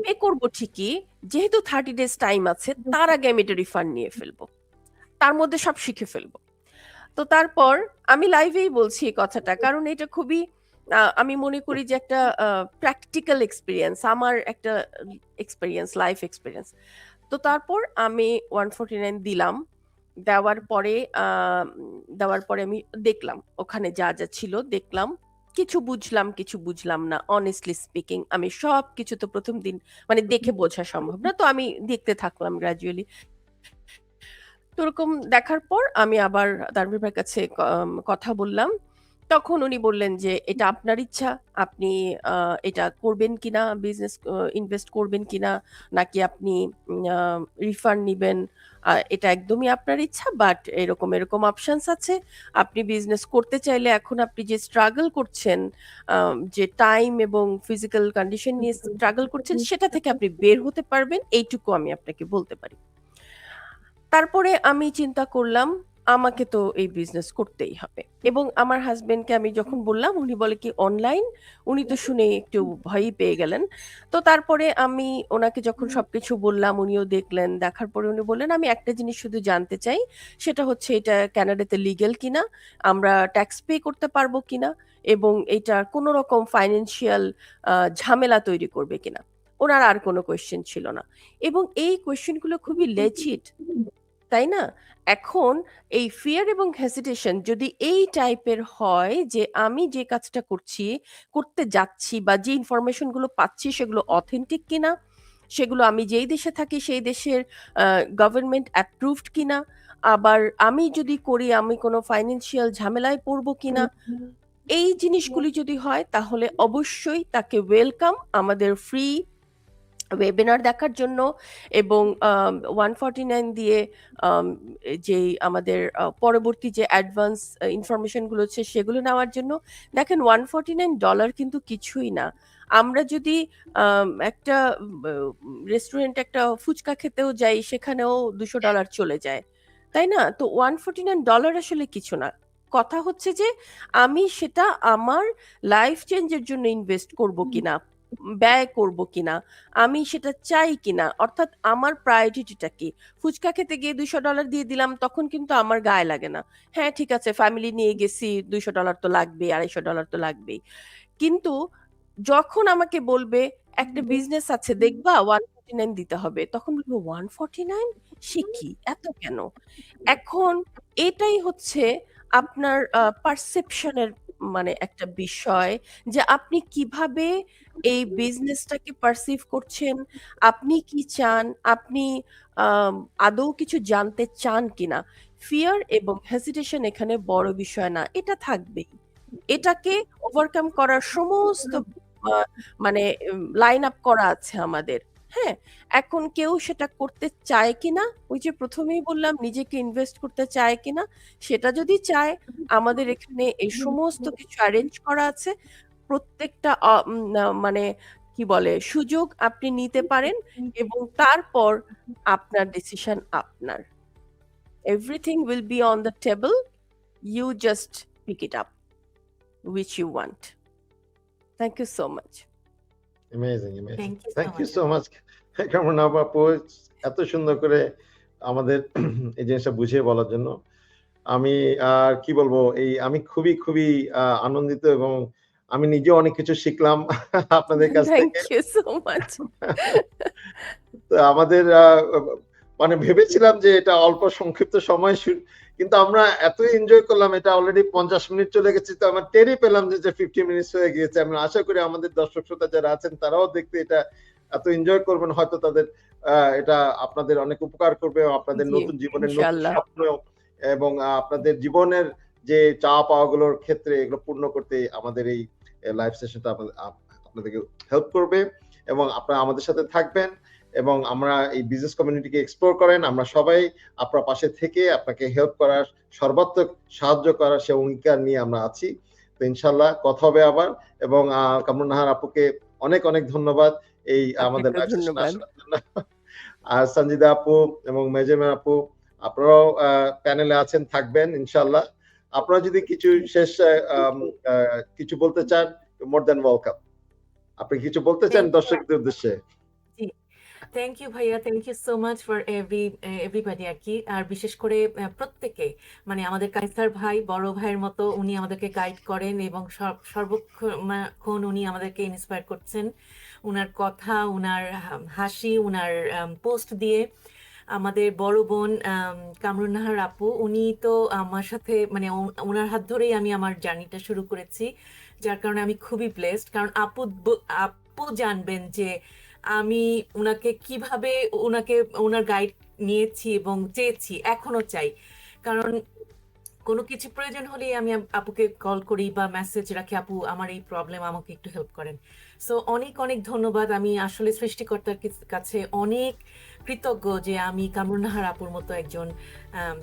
পে করব ঠিকই, যেহেতু 30 days টাইম আছে, তার আগে আমি এটা রিফান্ড নিয়ে ফেলবো, তার মধ্যে সব শিখে ফেলবো। তো তারপর আমি লাইভেই বলছি এই কথাটা, কারণ এটা খুবই আমি মনে করি যে একটা প্র্যাকটিক্যাল এক্সপিরিয়েন্স, আমার একটা এক্সপিরিয়েন্স, লাইফ এক্সপিরিয়েন্স। তো তারপর আমি 149 দিলাম। দেওয়ার পরে আমি দেখলাম ওখানে যা যা ছিল, দেখলাম কিছু বুঝলাম কিছু বুঝলাম না। অনেস্টলি স্পিকিং, আমি সব কিছু তো প্রথম দিন মানে দেখে বোঝা সম্ভব না, তো আমি দেখতে থাকলাম গ্রাজুয়ালি। তো ওরকম দেখার পর আমি আবার তানভীর ভাইয়ের কাছে কথা বললাম। তখন উনি বললেন যে এটা আপনার ইচ্ছা, আপনি এটা করবেন কিনা, বিজনেস ইনভেস্ট করবেন কিনা, নাকি আপনি রিফান্ড নিবেন, এটা একদমই আপনার ইচ্ছা, বাট এরকম এরকম অপশনস আছে। আপনি বিজনেস করতে চাইলে এখন আপনি যে স্ট্রাগল করছেন, যে টাইম এবং ফিজিক্যাল কন্ডিশন নিয়ে স্ট্রাগল করছেন, সেটা থেকে আপনি বের হতে পারবেন, এইটুকু আমি আপনাকে বলতে পারি। তারপরে আমি চিন্তা করলাম আমাকে তো এই বিজনেস করতেই হবে। এবং আমার হাজবেন্ডকে আমি যখন বললাম, উনি বলে কি অনলাইন, উনি তো শুনে একটু ভয়ই পেয়ে গেলেন। তো তারপরে আমি ওনাকে যখন সবকিছু বললাম, উনিও দেখলেন। দেখার পরে উনি বললেন আমি একটা জিনিস শুধু জানতে চাই, সেটা হচ্ছে এটা কানাডাতে লিগ্যাল কিনা, আমরা ট্যাক্স পে করতে পারবো কিনা, এবং এটা কোনো রকম ফাইন্যান্সিয়াল ঝামেলা তৈরি করবে কিনা। ওনার আর কোনো কোয়েশ্চেন ছিল না, এবং এই কোয়েশ্চেনগুলো খুবই লেজিট, তাই না? এখন এই ফিয়ার এবং হেসিটেশন যদি এই টাইপের হয় যে আমি যে কাজটা করতে যাচ্ছি বা যে ইনফরমেশন গুলো পাচ্ছি সেগুলো অথেন্টিক কিনা, সেগুলো আমি যেই দেশে থাকি সেই দেশের গভর্নমেন্ট অ্যাপ্রুভড কিনা, আবার আমি যদি করি আমি কোনো ফাইন্যান্সিয়াল ঝামেলায় পড়বো কিনা, এই জিনিসগুলি যদি হয় তাহলে অবশ্যই তাকে ওয়েলকাম আমাদের ফ্রি ওয়েবিনার দেখার জন্য, এবং 149 দিয়ে যে আমাদের পরবর্তী যে অ্যাডভান্স ইনফরমেশন গুলো হচ্ছে সেগুলো নেওয়ার জন্য। দেখেন, $149 কিন্তু কিছুই না। আমরা যদি একটা রেস্টুরেন্ট, একটা ফুচকা খেতেও যাই, সেখানেও $200 চলে যায়, তাই না? তো $149 আসলে কিছু না। কথা হচ্ছে যে আমি সেটা আমার লাইফ চেঞ্জের জন্য ইনভেস্ট করব কিনা, ব্যয় করব কিনা, আমি সেটা চাই কিনা, অর্থাৎ আমার প্রায়োরিটিটা কি। ফুচকা খেতে গিয়ে $200 দিয়ে দিলাম, তখন কিন্তু আমার গায়ে লাগে না। হ্যাঁ ঠিক আছে, ফ্যামিলি নিয়ে গেছি, $200 তো লাগবেই, $250 তো লাগবেই। কিন্তু যখন আমাকে বলবে একটা বিজনেস আছে দেখবা, 149 দিতে হবে, তখন বলবো 149, সে কি, এত কেন? এখন এটাই হচ্ছে আপনার পারসেপশনের মানে একটা বিষয়, যে আপনি কিভাবে এই বিজনেসটাকে পারসিভ করছেন, আপনি কি চান, আপনি আম, আদৌ কিছু জানতে চান কিনা। ফিয়ার এবং হেজিটেশন এখানে বড় বিষয় না, এটা থাকবেই। এটাকে ওভারকাম করার সমস্ত আহ, মানে লাইন আপ করা আছে আমাদের। হ্যাঁ, এখন কেউ সেটা করতে চায় কিনা, ওই যে প্রথমেই বললাম নিজেকে ইনভেস্ট করতে চায় কিনা, সেটা যদি চায়, আমাদের এখানে এই সমস্ত কিছু অ্যারেঞ্জ করা আছে। প্রত্যেকটা মানে কি বলে সুযোগ আপনি নিতে পারেন, এবং তারপর আপনার ডিসিশন আপনার। Everything will be on the table, you just pick it up which you want. Thank you so much. amazing, amazing. Thank you so Thank much. you so much, Kamrun আপু, এত সুন্দর করে আমাদের এই জিনিসটা বুঝিয়ে বলার জন্য। আমি আর কি বলবো, আমি খুবই খুবই আনন্দিত এবং আমি নিজে অনেক কিছু শিখলাম আপনাদের কাছ থ্যাংক থেকে। You so much. তো আমাদের মানে ভেবেছিলাম যে এটা অল্প সংক্ষিপ্ত সময় কিন্তু আমরা এত এনজয় করলাম, এটা অলরেডি 50 মিনিট চলে গেছে, তো আমরা টেরই পেলাম যে 50 মিনিটস হয়ে গিয়েছে। আমি আশা করি আমাদের দর্শক শ্রোতা যারা আছেন তারাও দেখতে এটা এত এনজয় করবেন, হয়তো তাদের এটা আপনাদের অনেক উপকার করবে, আপনাদের জি, নতুন জীবনের নতুন ইনশাআল্লাহ। স্বপ্ন এবং আপনাদের জীবনের যে চাওয়া পাওয়াগুলোর ক্ষেত্রে এগুলো পূর্ণ করতে আমাদের এই লাইভ সেশনটা আপনাদেরকে হেল্প করবে এবং আপনারা আমাদের সাথে থাকবেন এবং আমরা এই বিজনেস কমিউনিটিকে এক্সপ্লোর করেন। আমরা সবাই আপনার পাশে থেকে আপনাকে হেল্প করার, সর্বাত্মক সাহায্য করার সে অঙ্গীকার নিয়ে আমরা আছি। তো ইনশাআল্লাহ কথা হবে আবার, এবং কামরুন নাহার আপুকে অনেক অনেক ধন্যবাদ এই আমাদের আপনাকেও লাইভ সেশনে ধন্যবাদ। আসার জন্য। আর সঞ্জিদা আপু এবং মেজেমা আপু, আপনারাও প্যানেলে আছেন, থাকবেন ইনশাআল্লাহ। আপনারা যদি কিছু শেষ কিছু বলতে চান, মোর দ্যান ওয়েলকাম। আপনি কিছু বলতে চান Thank you. দর্শকদের উদ্দেশ্যে? জি, থ্যাংক ইউ ভাইয়া, thank you so much for everybody আর কি। আর বিশেষ করে প্রত্যেকে, মানে আমাদের কায়সার ভাই বড় ভাইয়ের মতো উনি আমাদেরকে গাইড করেন এবং সর্বক্ষণ উনি আমাদেরকে ইন্সপায়ার করছেন। উনার কথা, উনার হাসি, উনার পোস্ট দিয়ে। আমাদের বড় বোন কামরুন নাহার আপু, উনি তো আমার সাথে মানে ওনার হাত ধরেই আমি আমার জার্নিটা শুরু করেছি, যার কারণে আমি খুবই ব্লেসড। কারণ আপু জানবেন যে আমি ওনাকে কিভাবে ওনার গাইড নিয়েছি এবং চেয়েছি, এখনো চাই। কারণ কোনো কিছু প্রয়োজন হলেই আমি আপুকে কল করি বা মেসেজ রাখি, আপু আমার এই প্রবলেম, আমাকে একটু হেল্প করেন। সো অনেক অনেক ধন্যবাদ। আমি আসলে সৃষ্টিকর্তার কাছে অনেক কৃতজ্ঞ যে আমি কামরুন নাহার আপুর মতো একজন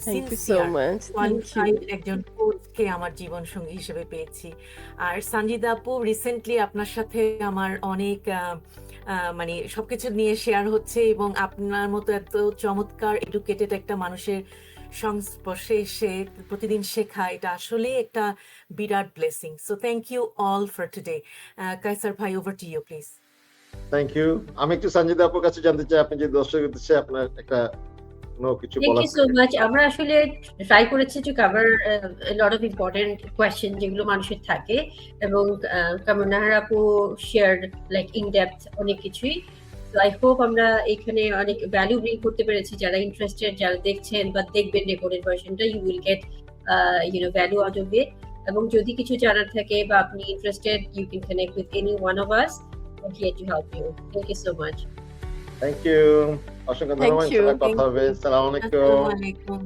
thank you so sincere, much. Thank you. Qualified একজন কোচকে আমার জীবন সঙ্গী হিসেবে পেয়েছি। আর সঞ্জিদা আপু, রিসেন্টলি আপনার সাথে আমার অনেক মানে সবকিছু নিয়ে শেয়ার হচ্ছে এবং আপনার মতো এত চমৎকার এডুকেটেড একটা মানুষের সংস্পর্শে এসে প্রতিদিন শেখা, এটা আসলে একটা বিরাট blessing. So thank you all for today. Kaisar ভাই, over to you please. Thank you. আমি একটু সঞ্জিদা আপুর কাছে জানতে চাই, আপনি যে দর্শকদের উদ্দেশ্যে আপনার একটা কোনো কিছু থ্যাংক বলার ইউ সো মাচ। আমরা আসলে ট্রাই করেছি to cover lot of important question যেগুলো মানুষের থাকে, এবং কামরুন নাহার আপু শেয়ার্ড লাইক ইন ডেপথ অনেক কিছুই। তো আই হোপ আমরা এখানে অনেক ভ্যালু ব্রিং করতে পেরেছি। যারা ইন্টারেস্টেড, যারা দেখছেন বা দেখবেন রেকর্ডেড ভার্সনটা, you will get value out of it. এবং যদি কিছু জানার থাকে বা আপনি interested, you can connect with any one of us. I'm here to help you. Thank you so much. Thank you, অসংখ্য Thank ধন্যবাদ। you. কথা হবে। আসসালামু আলাইকুম। আসসালামু আলাইকুম।